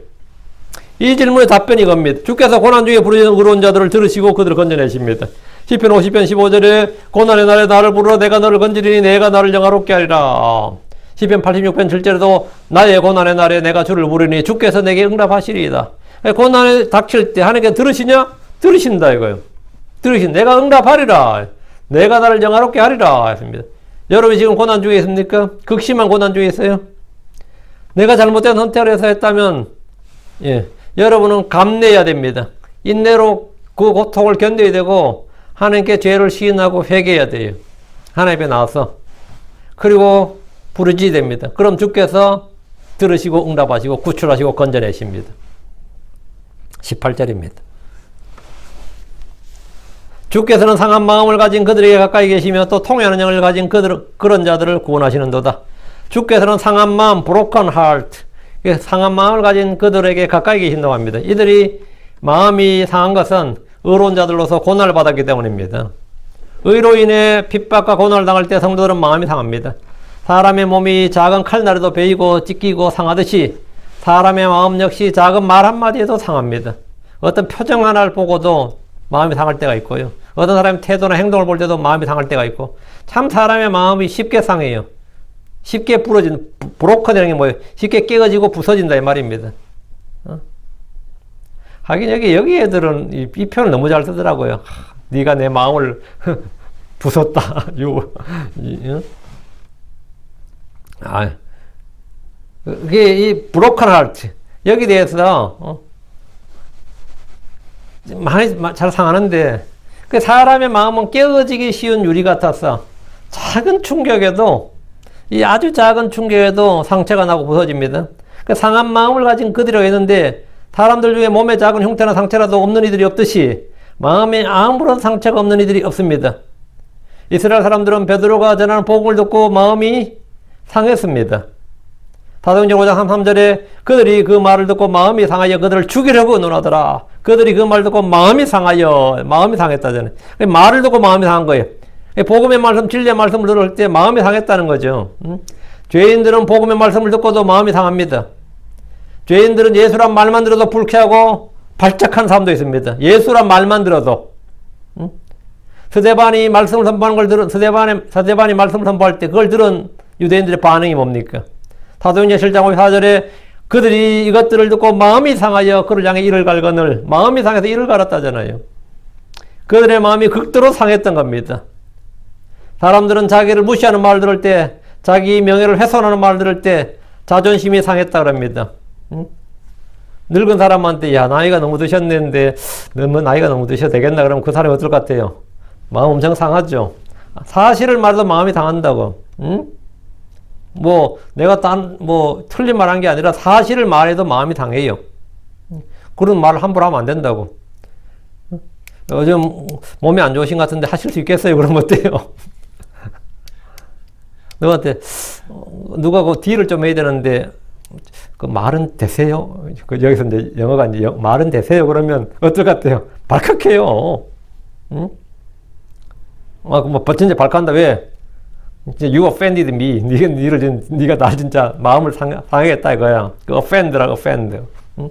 이 질문의 답변이 이겁니다. 주께서 고난 중에 부르짖는 의로운 자들을 들으시고 그들을 건져내십니다. 시편 50편 15절에 고난의 날에 나를 부르러 내가 너를 건지리니 내가 너를 영화롭게 하리라. 시편 86편 7절에도 나의 고난의 날에 내가 주를 부르니 주께서 내게 응답하시리이다. 고난에 닥칠 때 하나님께 들으시냐? 들으신다 이거예요. 내가 응답하리라. 내가 나를 영화롭게 하리라 했습니다. 여러분이 지금 고난 중에 있습니까? 극심한 고난 중에 있어요? 내가 잘못된 선택을 해서 했다면 여러분은 감내해야 됩니다. 인내로 그 고통을 견뎌야 되고 하나님께 죄를 시인하고 회개해야 돼요. 하나님 앞에 나와서. 그리고 부르짖어야 됩니다. 그럼 주께서 들으시고 응답하시고 구출하시고 건져내십니다. 18절입니다. 주께서는 상한 마음을 가진 그들에게 가까이 계시며 또 통회하는 영을 가진 그런 자들을 구원하시는도다. 주께서는 상한 마음, broken heart, 상한 마음을 가진 그들에게 가까이 계신다고 합니다. 이들이 마음이 상한 것은 의로운 자들로서 고난을 받았기 때문입니다. 의로 인해 핍박과 고난을 당할 때 성도들은 마음이 상합니다. 사람의 몸이 작은 칼날에도 베이고 찢기고 상하듯이 사람의 마음 역시 작은 말 한마디에도 상합니다. 어떤 표정 하나를 보고도 마음이 상할 때가 있고요. 어떤 사람의 태도나 행동을 볼 때도 마음이 상할 때가 있고, 참 사람의 마음이 쉽게 상해요. 쉽게 브로커라는 게 뭐예요? 쉽게 깨어지고 부서진다 이 말입니다. 하긴 여기 애들은 이 표현을 너무 잘 쓰더라고요. 네가 내 마음을 부쉈다. 그게 이 브로큰 하트 여기 대해서 많이 잘 상하는데, 그 사람의 마음은 깨어지기 쉬운 유리 같아서 작은 충격에도, 이 아주 작은 충격에도 상처가 나고 부서집니다. 그 상한 마음을 가진 그들이라고 했는데, 사람들 중에 몸에 작은 흉터나 상처라도 없는 이들이 없듯이 마음에 아무런 상처가 없는 이들이 없습니다. 이스라엘 사람들은 베드로가 전하는 복음을 듣고 마음이 상했습니다. 사도행전 5장 33절에 그들이 그 말을 듣고 마음이 상하여 그들을 죽이려고 의논하더라. 그들이 그 말을 듣고 마음이 상했다잖아요. 말을 듣고 마음이 상한 거예요. 복음의 말씀, 진리의 말씀을 들을 때 마음이 상했다는 거죠. 죄인들은 복음의 말씀을 듣고도 마음이 상합니다. 죄인들은 예수란 말만 들어도 불쾌하고 발작한 사람도 있습니다. 예수란 말만 들어도. 스데반이 말씀을 선포하는 걸 들은, 스데반이 말씀을 선포할 때 그걸 들은 유대인들의 반응이 뭡니까? 사도행전 7장 54절에 그들이 이것들을 듣고 마음이 상하여 그를 향해 이를 갈거늘, 마음이 상해서 이를 갈았다잖아요. 그들의 마음이 극도로 상했던 겁니다. 사람들은 자기를 무시하는 말을 들을 때, 자기 명예를 훼손하는 말을 들을 때 자존심이 상했다 그럽니다. 늙은 사람한테 야 나이가 너무 드셨는데 너무 나이가 너무 드셔도 되겠나 그러면 그 사람이 어떨 것 같아요? 마음 엄청 상하죠. 사실을 말해도 마음이 상한다고. 내가 틀린 말 한 게 아니라 사실을 말해도 마음이 상해요. 그런 말을 함부로 하면 안 된다고. 요즘 몸이 안 좋으신 것 같은데 하실 수 있겠어요? 그러면 어때요? 너한테 누가 그 딜을 좀 해야 되는데 그 말은 되세요? 여기서 이제 영어가 이제 말은 되세요? 그러면 어떨 것 같아요? 발칵해요. 응? 진짜 발칵한다. 왜? 이제 you offended me. 네가 나 진짜 마음을 상하겠다 이거야. 그 offend라고 offend. 응?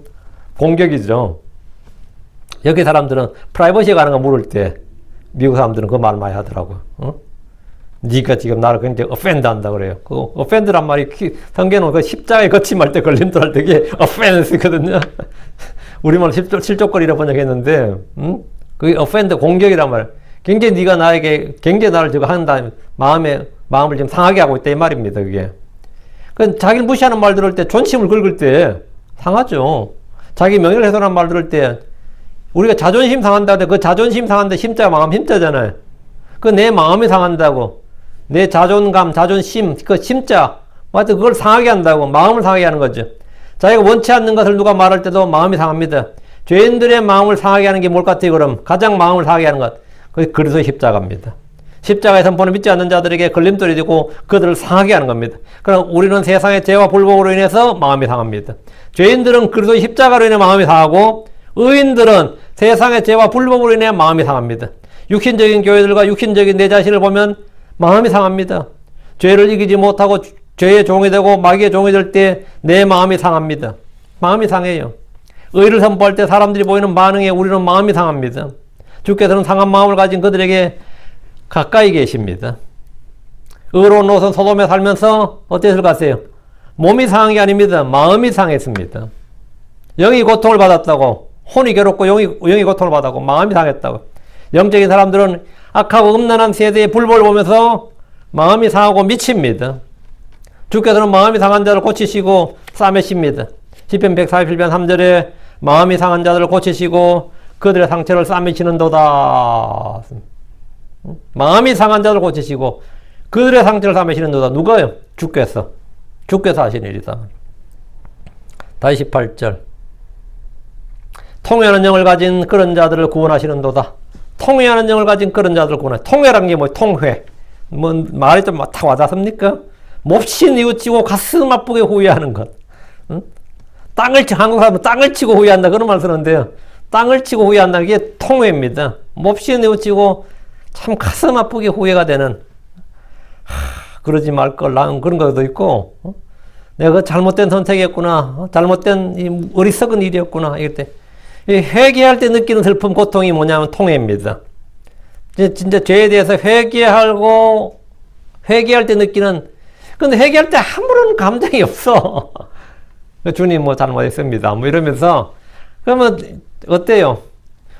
공격이죠. 여기 사람들은 프라이버시에 가는 거 물을 때 미국 사람들은 그 말 많이 하더라고. 응? 네가 지금 나를 굉장히 offend 한다 그래요. 그 offend란 말이 성경은 그 십자가에 거침할 때 걸림돌 할 때 그게 offense거든요. 우리말 실족거리라 번역했는데, 그게 offend 공격이란 말. 굉장히 네가 나에게 굉장히 나를 지금 한다 마음을 좀 상하게 하고 있다 이 말입니다. 그게. 그 자기를 무시하는 말 들을 때, 존심을 긁을 때 상하죠. 자기 명예를 훼손하는 말 들을 때 우리가 자존심 상한다 그 자존심 상한데 심자가 마음 힘자잖아요. 그 내 마음이 상한다고. 내 자존감, 자존심, 그 심자, 하여튼 그걸 상하게 한다고. 마음을 상하게 하는 거죠. 자기가 원치 않는 것을 누가 말할 때도 마음이 상합니다. 죄인들의 마음을 상하게 하는 게 뭘 같아요, 그럼? 가장 마음을 상하게 하는 것. 그게 그리스도 십자가입니다. 십자가의 선포는 믿지 않는 자들에게 걸림돌이 되고 그들을 상하게 하는 겁니다. 그럼 우리는 세상의 죄와 불복으로 인해서 마음이 상합니다. 죄인들은 그리스도의 십자가로 인해 마음이 상하고, 의인들은 세상의 죄와 불복으로 인해 마음이 상합니다. 육신적인 교회들과 육신적인 내 자신을 보면 마음이 상합니다. 죄를 이기지 못하고 죄의 종이 되고 마귀의 종이 될 때 내 마음이 상합니다. 마음이 상해요. 의를 선포할 때 사람들이 보이는 반응에 우리는 마음이 상합니다. 주께서는 상한 마음을 가진 그들에게 가까이 계십니다. 의로운 롯은 소돔에 살면서 어땠을 것 같아요? 몸이 상한 게 아닙니다. 마음이 상했습니다. 영이 고통을 받았다고. 혼이 괴롭고 영이 고통을 받았고 마음이 상했다고. 영적인 사람들은 악하고 음란한 세대의 불법을 보면서 마음이 상하고 미칩니다. 주께서는 마음이 상한 자를 고치시고 싸매십니다. 시편 147편 3절에 마음이 상한 자들을 고치시고 그들의 상처를 싸매시는도다. 마음이 상한 자를 고치시고 그들의 상처를 싸매시는도다. 누가요? 주께서 하신 일이다. 다시 18절. 통회하는 영을 가진 그런 자들을 구원하시는도다. 통회하는 영을 가진 그런 자들구나. 통회란 게 뭐 통회. 뭐 말이 좀 다 와닿습니까? 몹시 뉘우치고 가슴 아프게 후회하는 것. 응? 한국 사람은 땅을 치고 후회한다 그런 말 쓰는데요. 땅을 치고 후회한다 이게 통회입니다. 몹시 뉘우치고 참 가슴 아프게 후회가 되는 그러지 말걸 난 그런 것도 있고 내가 잘못된 선택이었구나 잘못된 이 어리석은 일이었구나 이럴 때 회개할 때 느끼는 슬픔 고통이 뭐냐면 통회입니다. 진짜 죄에 대해서 회개할 때 느끼는 근데 회개할 때 아무런 감정이 없어. 주님 뭐 잘못했습니다 뭐 이러면서 그러면 어때요?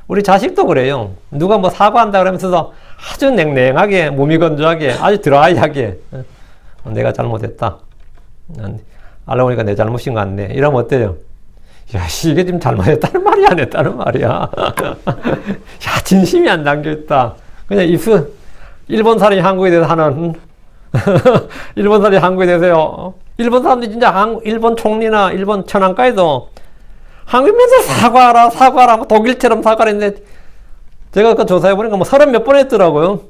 우리 자식도 그래요. 누가 뭐 사과한다 그러면서도 아주 냉랭하게 무미건조하게 아주 드라이하게 내가 잘못했다. 알고 보니까 내 잘못인 것 같네. 이러면 어때요? 야, 이게 지금 잘못했다는 말이야, 안 했다는 말이야. 야, 진심이 안 담겨있다. 그냥 일본 사람이 한국에 대해서 하는, 일본 사람이 한국에 대해서요. 일본 사람들이 진짜 일본 총리나 일본 천황가에도 한국면서 사과하라, 뭐 독일처럼 사과를 했는데, 제가 그 조사해보니까 뭐 30몇 번 했더라고요.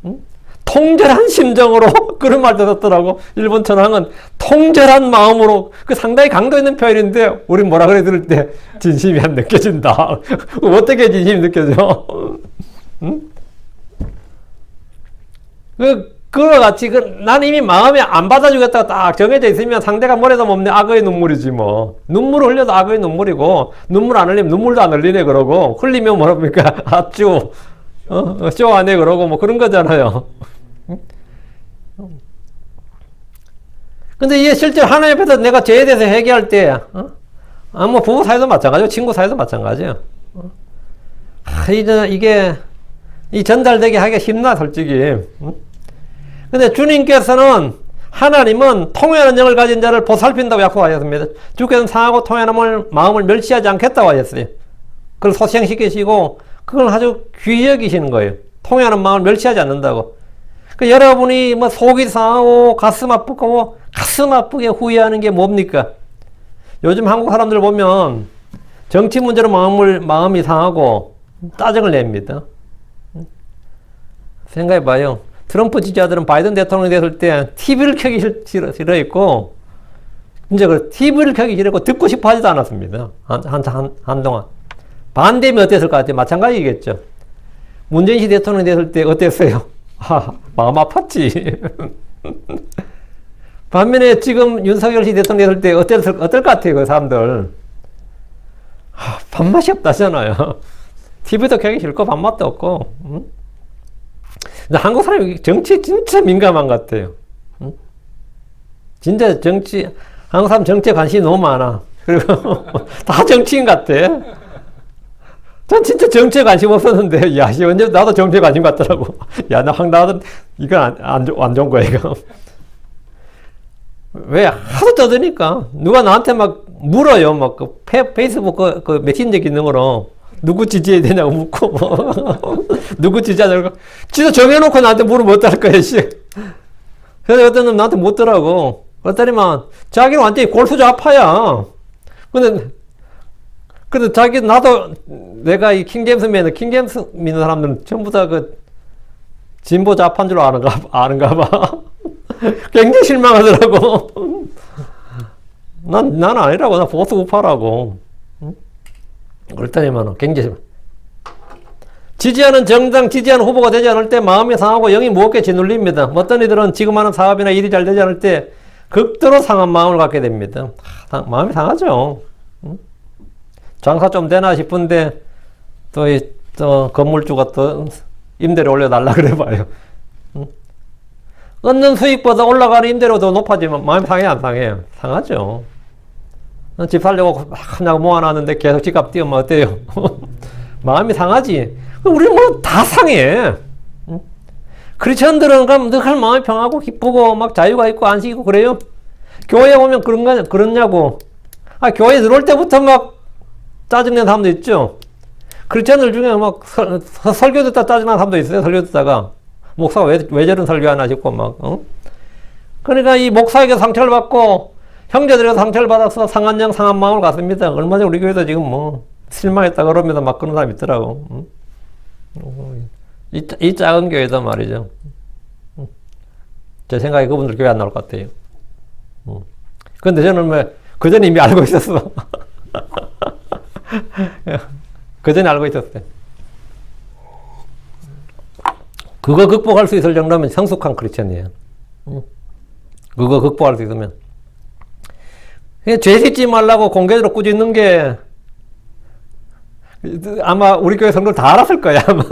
응? 통절한 심정으로 그런 말도 했더라고. 일본 천황은 통절한 마음으로 그 상당히 강도 있는 표현인데 우리 뭐라 그래 들을 때 진심이 안 느껴진다. 어떻게 진심이 느껴져? 응? 그와 같이 난 이미 마음에 안 받아주겠다고 딱 정해져 있으면 상대가 뭐래도 없네. 악의 눈물이지 뭐. 눈물을 흘려도 악의 눈물이고 눈물 안 흘리면 눈물도 안 흘리네 그러고 흘리면 뭐랍니까? 아쭈 쇼하네 그러고 뭐 그런 거잖아요. 근데 이게 실제로 하나님 앞에서 내가 죄에 대해서 회개할 때 뭐 부부 사이도 마찬가지고 친구 사이도 마찬가지예요. 이게 이 전달되게 하기가 힘나 솔직히. 근데 주님께서는 하나님은 통회하는 영을 가진 자를 보살핀다고 약속하셨습니다. 주께서는 상하고 통회하는 마음을 멸시하지 않겠다고 하셨어요. 그걸 소생시키시고 그걸 아주 귀히 여기시는 거예요. 통회하는 마음을 멸시하지 않는다고. 여러분이 뭐 속이 상하고 가슴 아프고 가슴 아프게 후회하는 게 뭡니까? 요즘 한국 사람들 보면 정치 문제로 마음이 상하고 짜증을 냅니다. 생각해봐요. 트럼프 지지자들은 바이든 대통령이 됐을 때 TV를 켜기 싫어했고 이제 TV를 켜기 싫었고 듣고 싶어 하지도 않았습니다. 한동안. 반대면 어땠을 것 같아요? 마찬가지겠죠. 문재인 씨 대통령이 됐을 때 어땠어요? 마음 아팠지. 반면에 지금 윤석열 씨 대통령이 됐을 때 어떨 것 같아요? 그 사람들. 밥맛이 없다잖아요. TV도 켜기 싫고 밥맛도 없고. 응? 한국 사람이 정치에 진짜 민감한 것 같아요. 응? 진짜 한국 사람 정치에 관심이 너무 많아. 그리고 다 정치인 같아. 전 진짜 정치에 관심 없었는데, 야, 언제 나도 정치에 관심 갖더라고. 야, 나 황당하던, 이건 안 좋은 거야, 이거. 왜? 하도 떠드니까. 누가 나한테 막 물어요. 막 페이스북 그 메신저 기능으로. 누구 지지해야 되냐고 묻고, 누구 지지하냐고. 진짜 정해놓고 나한테 물으면 어떡할 거야, 씨. 그래서 어떤 놈 나한테 묻더라고. 그랬더니만, 자기는 완전히 골수좌파야. 근데 내가 이 킹제임스 믿는 사람들은 전부 다 진보 좌파인 줄 아는가 봐. 굉장히 실망하더라고. 난 아니라고. 나 보수 우파라고. 그랬더니만 굉장히 지지하는 정당, 지지하는 후보가 되지 않을 때 마음이 상하고 영이 무겁게 짓눌립니다. 어떤 이들은 지금 하는 사업이나 일이 잘 되지 않을 때 극도로 상한 마음을 갖게 됩니다. 마음이 상하죠. 장사 좀 되나 싶은데 또 건물주가 또 임대료 올려달라 그래봐요. 얻는 수익보다 올라가는 임대료 더 높아지면 마음이 상해 안 상해요? 상하죠. 집 살려고 하냐고 모아놨는데 계속 집값 뛰면 어때요? 마음이 상하지. 우리는 뭐 다 상해. 크리스천들은 그럼 늘 마음이 평하고 기쁘고 막 자유가 있고 안식 있고 그래요? 교회 오면 그러냐고. 교회 들어올 때부터 막 짜증낸 사람도 있죠. 크리스천들 중에 막 설교 듣다 짜증난 사람도 있어요. 설교 듣다가 목사가 왜 저런 설교하나 싶고 막. 그러니까 이 목사에게 상처를 받고 형제들에게 상처를 받아서 상한 영 상한 마음을 갖습니다. 얼마 전에 우리 교회도 지금 뭐 실망했다 그러면서 막 그런 사람 있더라고. 이 작은 교회도 말이죠. 제 생각에 그분들 교회 안 나올 것 같아요. 근데 저는 뭐, 그 전에 이미 알고 있었어. 그 전에 알고 있었어요. 그거 극복할 수 있을 정도면 성숙한 크리스천이에요. 그거 극복할 수 있으면. 죄 짓지 말라고 공개적으로 꾸짖는 게 아마 우리 교회 성도들 다 알았을 거야. 아마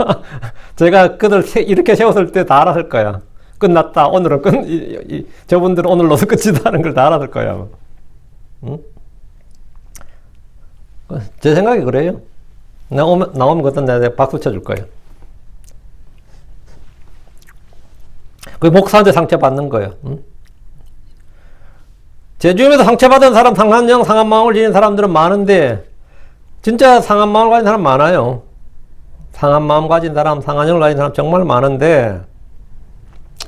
제가 그들 이렇게 세웠을 때 다 알았을 거야. 끝났다. 오늘은 저분들은 오늘로서 끝이다 하는 걸 다 알았을 거야. 아마. 응? 제 생각이 그래요. 나오면 그때 내가 박수 쳐줄 거예요. 그 목사한테 상처받는 거예요. 응? 제 주변에서 상처받은 사람, 상한 영, 상한 마음을 지닌 사람들은 많은데, 진짜 상한 마음을 가진 사람 많아요. 상한 마음 가진 사람, 상한 영을 가진 사람 정말 많은데,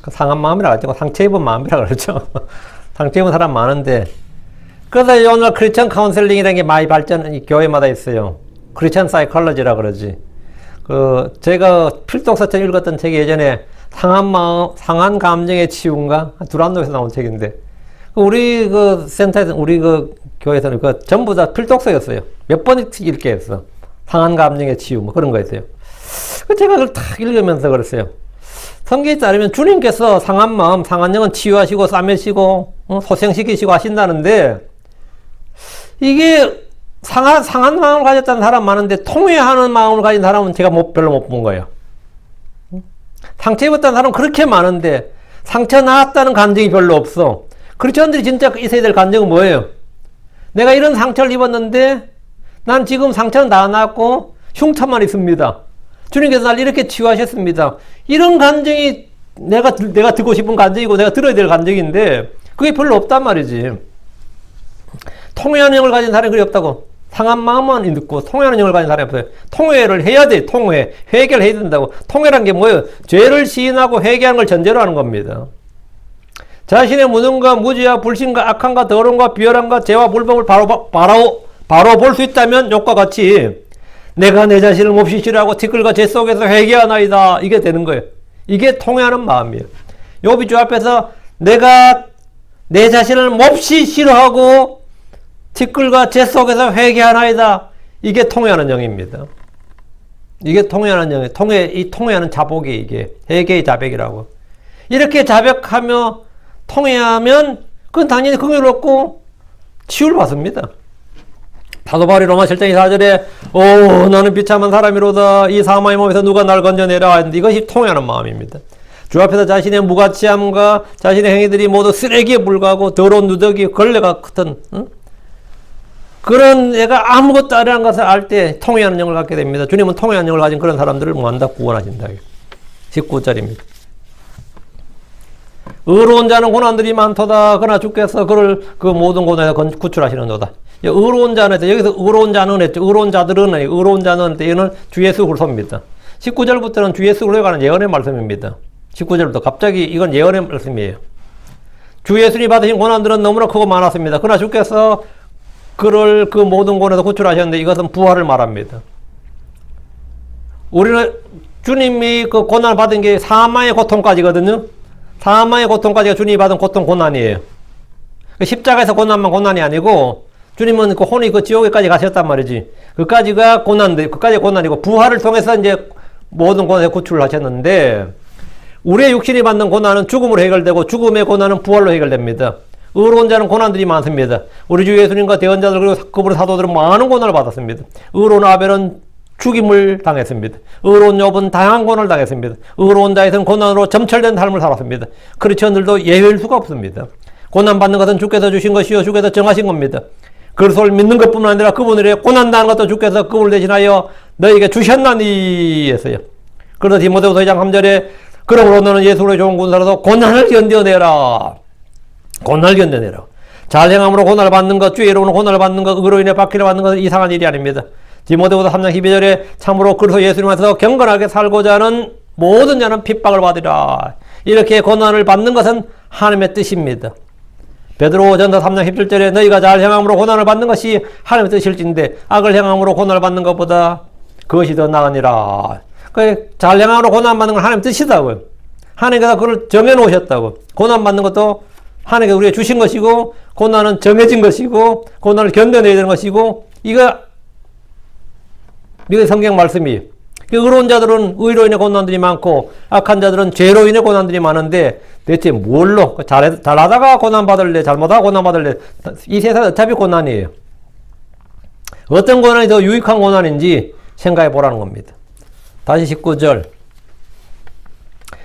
그 상한 마음이라 그러죠. 상처 입은 마음이라 그러죠. 상처 입은 사람 많은데, 그래서 오늘 크리스천 카운셀링이라는 게 많이 발전, 교회마다 있어요. 크리스천 사이콜로지라 그러지. 제가 필독서책 읽었던 책이 예전에 상한 마음, 상한 감정의 치유인가? 두란노에서 나온 책인데, 우리 센터에서, 우리 교회에서는 전부 다 필독서였어요. 몇 번 읽게 했어. 상한 감정의 치유, 뭐 그런 거였어요. 제가 그걸 탁 읽으면서 그랬어요. 성경에 따르면 주님께서 상한 마음, 상한 영은 치유하시고, 싸매시고, 소생시키시고 하신다는데, 이게 상한 마음을 가졌다는 사람 많은데, 통회하는 마음을 가진 사람은 제가 별로 못 본 거예요. 상처 입었다는 사람은 그렇게 많은데, 상처 나았다는 감정이 별로 없어. 크리스천들이 진짜 있어야 될 감정은 뭐예요? 내가 이런 상처를 입었는데, 난 지금 상처는 다 나았고, 흉터만 있습니다. 주님께서 날 이렇게 치유하셨습니다. 이런 감정이 내가 듣고 싶은 감정이고, 내가 들어야 될 감정인데, 그게 별로 없단 말이지. 통회하는 영을 가진 사람이 그리 없다고. 상한 마음만 있고 통회하는 영을 가진 사람이 없어요. 통회를 해야 돼. 통회. 회개를 해야 된다고. 통회란 게 뭐예요? 죄를 시인하고 회개하는 걸 전제로 하는 겁니다. 자신의 무능과 무지와 불신과 악함과 더러움과 비열함과 죄와 불법을 바로 볼 수 있다면 욕과 같이 내가 내 자신을 몹시 싫어하고 티끌과 죄 속에서 회개하나이다. 이게 되는 거예요. 이게 통회하는 마음이에요. 욥이 주 앞에서 내가 내 자신을 몹시 싫어하고 티끌과 죄 속에서 회개하나이다. 이게 통회하는 영입니다. 이게 통회하는 영이에요. 이 통회하는 자복이 이게 회개의 자백이라고. 이렇게 자백하며 통회하면 그건 당연히 긍휼롭고 치유를 받습니다. 사도 바울이 로마 7장 24절에 나는 비참한 사람이로다. 이 사마의 몸에서 누가 날 건져내라 했는데 이것이 통회하는 마음입니다. 주 앞에서 자신의 무가치함과 자신의 행위들이 모두 쓰레기에 불과하고 더러운 누더기 걸레가 같은 그런 애가 아무것도 아니라는 것을 알 때 통회하는 영을 갖게 됩니다. 주님은 통회하는 영을 가진 그런 사람들을 모한다 구원하신다. 19절입니다. 의로운 자는 고난들이 많도다. 그러나 주께서 그를 그 모든 고난에서 구출하시는도다. 의로운 자는 여기서 의로운 자는 했죠. 의로운 자들은 의로운 자는 얘는 주 예수 그리스도입니다. 19절부터는 주 예수 그리스도에 관한 예언의 말씀입니다. 19절부터 갑자기 이건 예언의 말씀이에요. 주 예수님이 받으신 고난들은 너무나 크고 많았습니다. 그러나 주께서 그를 그 모든 고난에서 구출하셨는데 이것은 부활을 말합니다. 우리는 주님이 그 고난을 받은 게 사망의 고통까지거든요. 사망의 고통까지가 주님이 받은 고통 고난이에요. 십자가에서 고난만 고난이 아니고 주님은 그 혼이 그 지옥에까지 가셨단 말이지. 그까지가 고난이고 부활을 통해서 이제 모든 고난에 구출을 하셨는데 우리의 육신이 받는 고난은 죽음으로 해결되고 죽음의 고난은 부활로 해결됩니다. 의로운 자는 고난들이 많습니다. 우리 주 예수님과 대언자들 그리고 그분의 사도들은 많은 고난을 받았습니다. 의로운 아벨은 죽임을 당했습니다. 의로운 욥은 다양한 고난을 당했습니다. 의로운 자에서는 고난으로 점철된 삶을 살았습니다. 크리스천들도 예외일 수가 없습니다. 고난받는 것은 주께서 주신 것이요 주께서 정하신 겁니다. 그리스도를 믿는 것뿐만 아니라 그분을 위해 고난당하는 것도 주께서 그분을 대신하여 너에게 주셨나니 했어요. 그래서 디모데후서 2장 3절에 그러므로 너는 예수로 좋은 군사로서 고난을 견뎌내라. 고난을 견뎌내라. 잘 행함으로 고난을 받는 것, 주의 이름으로 고난을 받는 것, 의로 인해 박해를 받는 것은 이상한 일이 아닙니다. 디모데후서 3장 12절에 참으로 그리스도 예수님 안에서 경건하게 살고자 하는 모든 자는 핍박을 받으리라. 이렇게 고난을 받는 것은 하나님의 뜻입니다. 베드로전서 3장 17절에 너희가 잘 행함으로 고난을 받는 것이 하나님의 뜻일진데 악을 행함으로 고난을 받는 것보다 그것이 더 나으니라. 잘 행하고 고난받는 건 하나님 뜻이다고요. 하나님께서 그걸 정해놓으셨다고. 고난받는 것도 하나님께서 우리가 주신 것이고, 고난은 정해진 것이고, 고난을 견뎌내야 되는 것이고, 이거 성경 말씀이에요. 의로운 자들은 의로 인해 고난들이 많고, 악한 자들은 죄로 인해 고난들이 많은데, 대체 뭘로? 잘하다가 고난받을래? 잘못하다가 고난받을래? 이 세상은 어차피 고난이에요. 어떤 고난이 더 유익한 고난인지 생각해 보라는 겁니다. 다시 19절.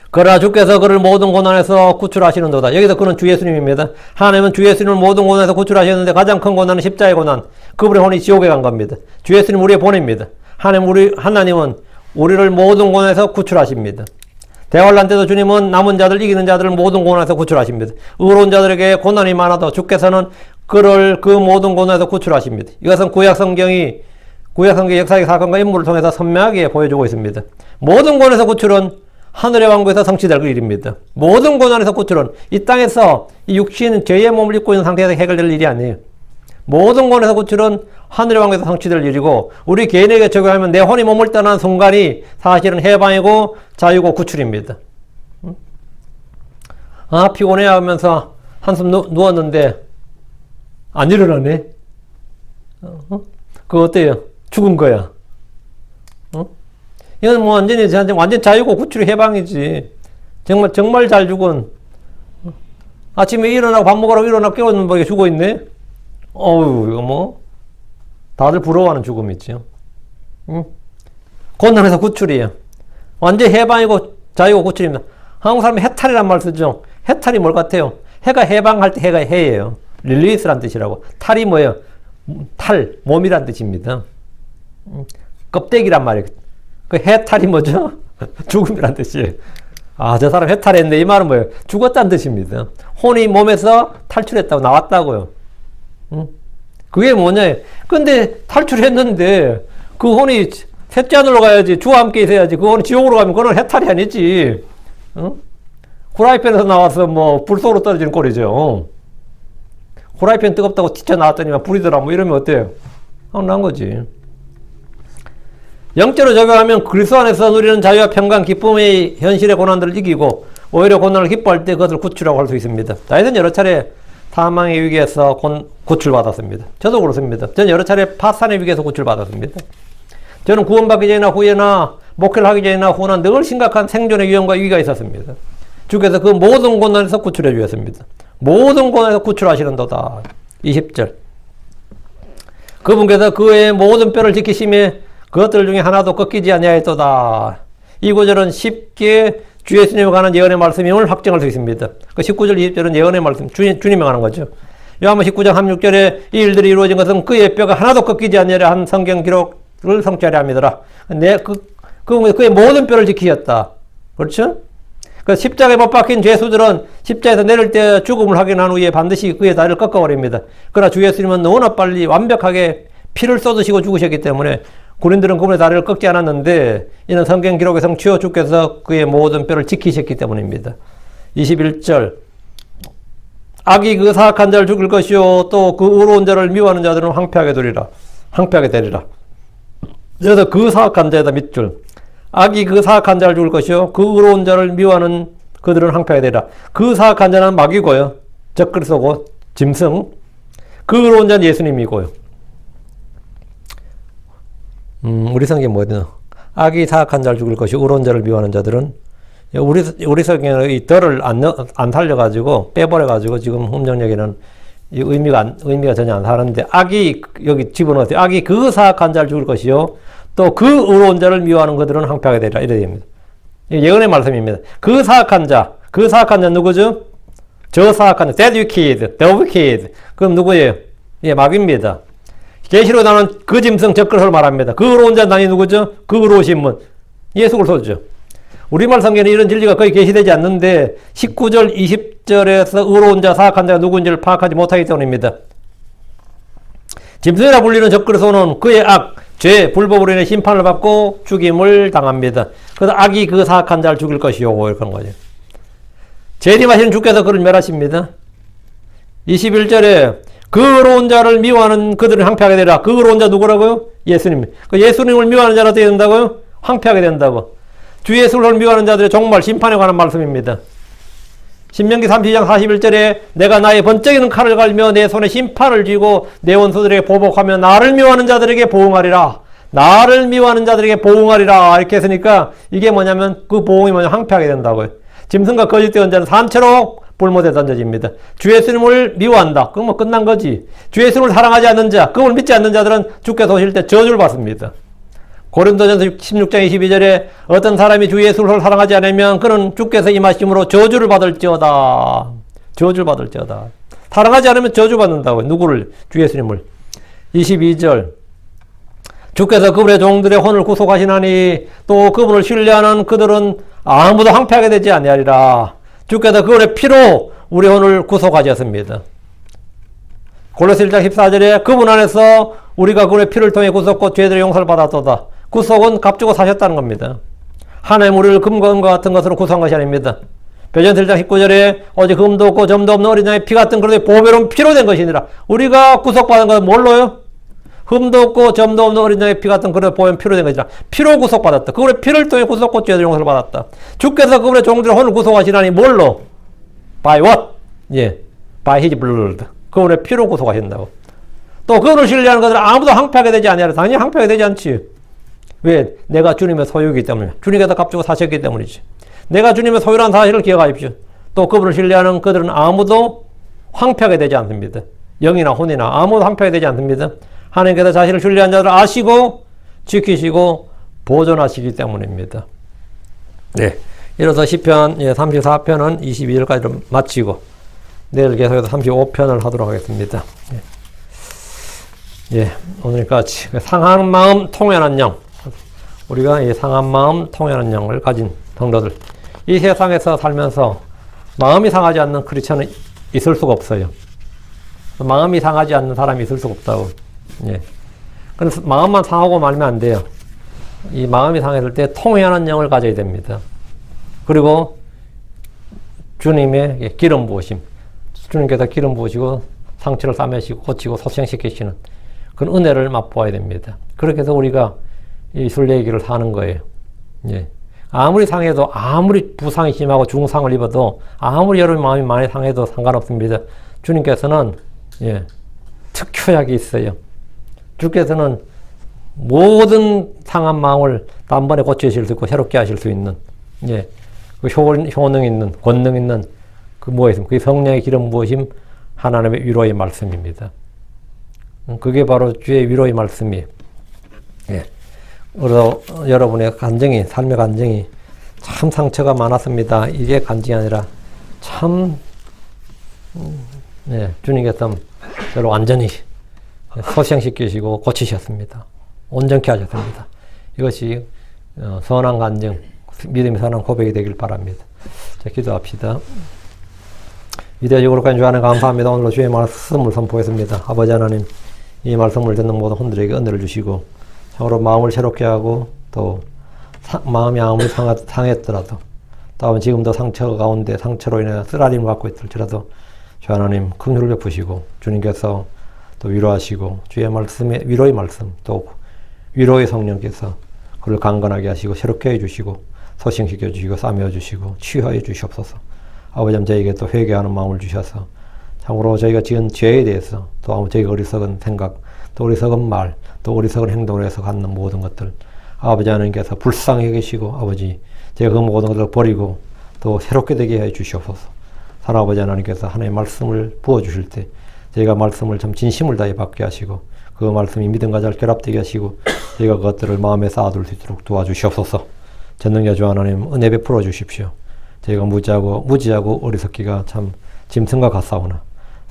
그러나 주께서 그를 모든 고난에서 구출하시는도다. 여기서 그는 주 예수님입니다. 하나님은 주 예수님을 모든 고난에서 구출하셨는데 가장 큰 고난은 십자가의 고난. 그분의 혼이 지옥에 간 겁니다. 주 예수님 우리의 본입니다. 하나님은 우리를 모든 고난에서 구출하십니다. 대환란 때도 주님은 남은 자들, 이기는 자들을 모든 고난에서 구출하십니다. 의로운 자들에게 고난이 많아도 주께서는 그를 그 모든 고난에서 구출하십니다. 이것은 구약 성경의 역사의 사건과 인물을 통해서 선명하게 보여주고 있습니다. 모든 고난에서 구출은 하늘의 왕국에서 성취될 그 일입니다. 모든 고난에서 구출은 이 땅에서 이 육신 죄의 몸을 입고 있는 상태에서 해결될 일이 아니에요. 모든 고난에서 구출은 하늘의 왕국에서 성취될 일이고, 우리 개인에게 적용하면 내 혼이 몸을 떠나는 순간이 사실은 해방이고 자유고 구출입니다. 피곤해 하면서 한숨 누웠는데 안 일어나네. 그거 어때요? 죽은 거야. 이건 뭐 완전 자유고 구출이 해방이지. 정말 잘 죽은. 아침에 일어나고 밥 먹으라고 일어나고 깨우는 뭐 죽어 있네. 이거 뭐 다들 부러워하는 죽음이죠. 고난에서 구출이에요. 완전 해방이고 자유고 구출입니다. 한국 사람이 해탈이란 말 쓰죠. 해탈이 뭘 같아요? 해가 해방할 때 해가 해예요. 릴리스란 뜻이라고. 탈이 뭐예요? 몸이란 뜻입니다. 껍데기란 말이에요. 그 해탈이 뭐죠? 죽음이란 뜻이에요. 저 사람 해탈했네. 이 말은 뭐예요? 죽었다는 뜻입니다. 혼이 몸에서 탈출했다고, 나왔다고요. 그게 뭐냐? 근데 탈출했는데 그 혼이 셋째 하늘로 가야지. 주와 함께 있어야지. 그 혼이 지옥으로 가면 그건 해탈이 아니지. 후라이팬에서 나와서 뭐 불 속으로 떨어지는 꼴이죠. 후라이팬 뜨겁다고 튀쳐나왔더니만 불이더라. 뭐 이러면 어때요? 난 거지. 영적으로 적용하면 그리스도 안에서 누리는 자유와 평강, 기쁨의 현실의 고난들을 이기고 오히려 고난을 기뻐할 때 그것을 구출이라고 할 수 있습니다. 다윗은 여러 차례 사망의 위기에서 구출받았습니다. 저도 그렇습니다. 저는 여러 차례 파산의 위기에서 구출받았습니다. 저는 구원받기 전이나 후에나 목회를 하기 전이나 후나 늘 심각한 생존의 위험과 위기가 있었습니다. 주께서 그 모든 고난에서 구출해 주셨습니다. 모든 고난에서 구출하시는도다. 20절. 그분께서 그의 모든 뼈를 지키심에 그것들 중에 하나도 꺾이지 아니하였도다. 이 구절은 쉽게 주 예수님에 관한 예언의 말씀임을 확정할 수 있습니다. 그 19절, 20절은 예언의 말씀, 주님에 관한 거죠. 요한복음 19장 36절에 이 일들이 이루어진 것은 그의 뼈가 하나도 꺾이지 아니하려 한 성경 기록을 성취하려 함이더라. 그의 모든 뼈를 지키셨다. 그렇죠? 그 십자가에 못 박힌 죄수들은 십자에서 내릴 때 죽음을 확인한 후에 반드시 그의 다리를 꺾어버립니다. 그러나 주 예수님은 너무나 빨리 완벽하게 피를 쏟으시고 죽으셨기 때문에 군인들은 그분의 다리를 꺾지 않았는데 이는 성경 기록의 성취요 주께서 그의 모든 뼈를 지키셨기 때문입니다. 21절. 악이 그 사악한 자를 죽일 것이요 또 그 의로운 자를 미워하는 자들은 황폐하게 되리라. 그래서 그 사악한 자에다 밑줄. 악이 그 사악한 자를 죽일 것이요 그 의로운 자를 미워하는 그들은 황폐하게 되리라. 그 사악한 자는 마귀고요. 적그리스도고 짐승. 그 의로운 자는 예수님이고요. 우리 성경이 뭐냐? 악이 사악한 자를 죽일 것이 의로운 자를 미워하는 자들은 우리 성경은 이 덜을 안 살려가지고 빼버려가지고 지금 hum정역에는 이 의미가 전혀 안 사는데 악이 여기 집어넣었어요. 악이 그 사악한 자를 죽일 것이요 또 그 의로운 자를 미워하는 그들은 황폐하게 되리라. 이래 됩니다. 예언의 말씀입니다. 그 사악한 자 누구죠? 저 사악한 자, that wicked, the wicked. 그럼 누구예요? 마귀입니다. 계시로 나오는 그 짐승 적그리스도를 말합니다. 그 의로운 자는 당연히 누구죠? 그 의로우신 분. 예수 그리스도죠. 우리말 성경에는 이런 진리가 거의 계시되지 않는데 19절, 20절에서 의로운 자, 사악한 자가 누구인지를 파악하지 못하기 때문입니다. 짐승이라 불리는 적그리스도는 그의 악, 죄, 불법으로 인해 심판을 받고 죽임을 당합니다. 그래서 악이 그 사악한 자를 죽일 것이요. 이런 거죠. 재림하시는 주께서 그를 멸하십니다. 21절에 그 의로운 자를 미워하는 그들은 황폐하게 되리라. 그 의로운 자 누구라고요? 예수님. 그 예수님을 미워하는 자는 어떻게 된다고요? 황폐하게 된다고. 주 예수를 미워하는 자들의 종말 심판에 관한 말씀입니다. 신명기 32장 41절에 내가 나의 번쩍이는 칼을 갈며 내 손에 심판을 쥐고 내 원수들에게 보복하며 나를 미워하는 자들에게 보응하리라. 나를 미워하는 자들에게 보응하리라. 이렇게 했으니까 이게 뭐냐면 그 보응이 뭐냐 항폐하게 된다고요. 짐승과 거짓된 자는 산채로 불못에 던져집니다. 주 예수님을 미워한다. 그럼 뭐 끝난 거지. 주 예수님을 사랑하지 않는 자, 그걸 믿지 않는 자들은 주께서 오실 때 저주를 받습니다. 고린도전서 16장 22절에 어떤 사람이 주 예수를 사랑하지 않으면 그는 주께서 임하심으로 저주를 받을지어다. 저주를 받을지어다. 사랑하지 않으면 저주 받는다고. 누구를? 주 예수님을. 22절 주께서 그분의 종들의 혼을 구속하시나니 또 그분을 신뢰하는 그들은 아무도 항폐하게 되지 아니하리라. 주께서 그분의 피로 우리 혼을 구속하셨습니다. 골로새 1장 14절에 그분 안에서 우리가 그분의 피를 통해 구속고 죄들의 용서를 받았도다. 구속은 값주고 사셨다는 겁니다. 하나님 우리를 금과 은과 같은 것으로 구속한 것이 아닙니다. 베드로전서 1장 19절에 오직 흠도 없고 점도 없는 어린 양의 피 같은 그릇의 보배로운 피로 된 것이니라. 우리가 구속받은 것은 뭘로요? 흠도 없고 점도 없는 어린 양의 피 같은 그릇의 보배로운 피로 된 것이라. 피로 구속받았다. 그분의 피를 통해 구속고 죄들의 용서를 받았다. 주께서 그분의 종들의 혼을 구속하시나니 뭘로? By what? 예, by his blood. 그분의 피로 구속하신다고. 또 그분을 신뢰하는 것들은 아무도 항폐하게 되지 아니하라. 당연히 항폐하게 되지 않지. 왜? 내가 주님의 소유이기 때문에. 주님께서 값주고 사셨기 때문이지. 내가 주님의 소유라는 사실을 기억하십시오. 또 그분을 신뢰하는 그들은 아무도 황폐하게 되지 않습니다. 영이나 혼이나 아무도 황폐하게 되지 않습니다. 하나님께서 자신을 신뢰한 자들을 아시고 지키시고 보존하시기 때문입니다. 네. 이로써 시편 34편은 22절까지로 마치고 내일 계속해서 35편을 하도록 하겠습니다. 예, 오늘까지 상한 마음 통연한 영, 우리가 이 상한 마음 통연한 영을 가진 성도들, 이 세상에서 살면서 마음이 상하지 않는 크리스천은 있을 수가 없어요. 마음이 상하지 않는 사람이 있을 수가 없다고. 예. 그래서 마음만 상하고 말면 안 돼요. 이 마음이 상했을 때 통연한 영을 가져야 됩니다. 그리고 주님의 기름 부으심, 주님께서 기름 부으시고 상처를 싸매시고 고치고 소생시키시는 그런 은혜를 맛보아야 됩니다. 그렇게 해서 우리가 이 순례의 길을 사는 거예요. 예. 아무리 상해도, 아무리 부상이 심하고 중상을 입어도, 아무리 여러분 마음이 많이 상해도 상관없습니다. 주님께서는 예, 특효약이 있어요. 주께서는 모든 상한 마음을 단번에 고치실 수 있고 새롭게 하실 수 있는 예, 그 효능 있는, 권능 있는 그 뭐가 있습니까? 그 성령의 기름 부으심, 하나님의 위로의 말씀입니다. 그게 바로 주의 위로의 말씀이에요. 예. 그래서 여러분의 간증이, 삶의 간증이 참 상처가 많았습니다. 이게 간증이 아니라 참 예, 주님께서 저를 완전히 소생시키시고 고치셨습니다. 온전케 하셨습니다. 이것이 선한 간증, 믿음이 선한 고백이 되길 바랍니다. 자, 기도합시다. 위대하시고 거룩한 주 하나님 감사합니다. 오늘도 주의 말씀을 선포했습니다. 아버지 하나님, 이 말씀을 듣는 모든 혼들에게 은혜를 주시고 참으로 마음을 새롭게 하고 또 마음이 아무리 상했더라도 또 지금도 상처 가운데 상처로 인해 쓰라림을 갖고 있을지라도 주 하나님 긍휼을 베푸시고 주님께서 또 위로하시고 주의 말씀에 위로의 말씀 또 위로의 성령께서 그를 강건하게 하시고 새롭게 해주시고 소생시켜 주시고 싸매어 주시고 치유하여 주시옵소서. 아버지 저에게 또 회개하는 마음을 주셔서 참으로 저희가 지은 죄에 대해서 또 저희가 어리석은 생각 또 어리석은 말 또 어리석은 행동을 해서 갖는 모든 것들 아버지 하나님께서 불쌍히 계시고 아버지 제가 그 모든 것을 버리고 또 새롭게 되게 해 주시옵소서. 하나아버지 하나님께서 하나님의 말씀을 부어주실 때 저희가 말씀을 참 진심을 다해 받게 하시고 그 말씀이 믿음과 잘 결합되게 하시고 저희가 그것들을 마음에 쌓아둘 수 있도록 도와주시옵소서. 전능자 주 하나님 은혜 베풀어 주십시오. 저희가 무지하고 어리석기가 참 짐승과 같사오나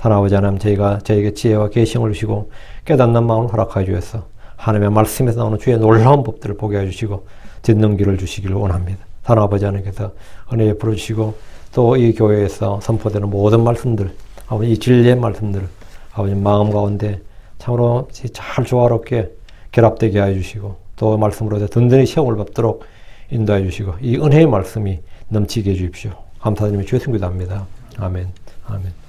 하나아버지 하나님 저희가 저에게 지혜와 계시를 주시고 깨닫는 마음을 허락하여 주셔서 하나님의 말씀에서 나오는 주의 놀라운 법들을 보게 해주시고 듣는 길을 주시기를 원합니다. 하나아버지 하나님께서 은혜 베풀어 주시고 또 이 교회에서 선포되는 모든 말씀들 아버지 이 진리의 말씀들을 아버지 마음 가운데 참으로 잘 조화롭게 결합되게 하여 주시고 또 말씀으로 든든히 시험을 받도록 인도해 주시고 이 은혜의 말씀이 넘치게 해 주십시오. 감사드리며 주의 승기도합니다. 아멘. 아멘.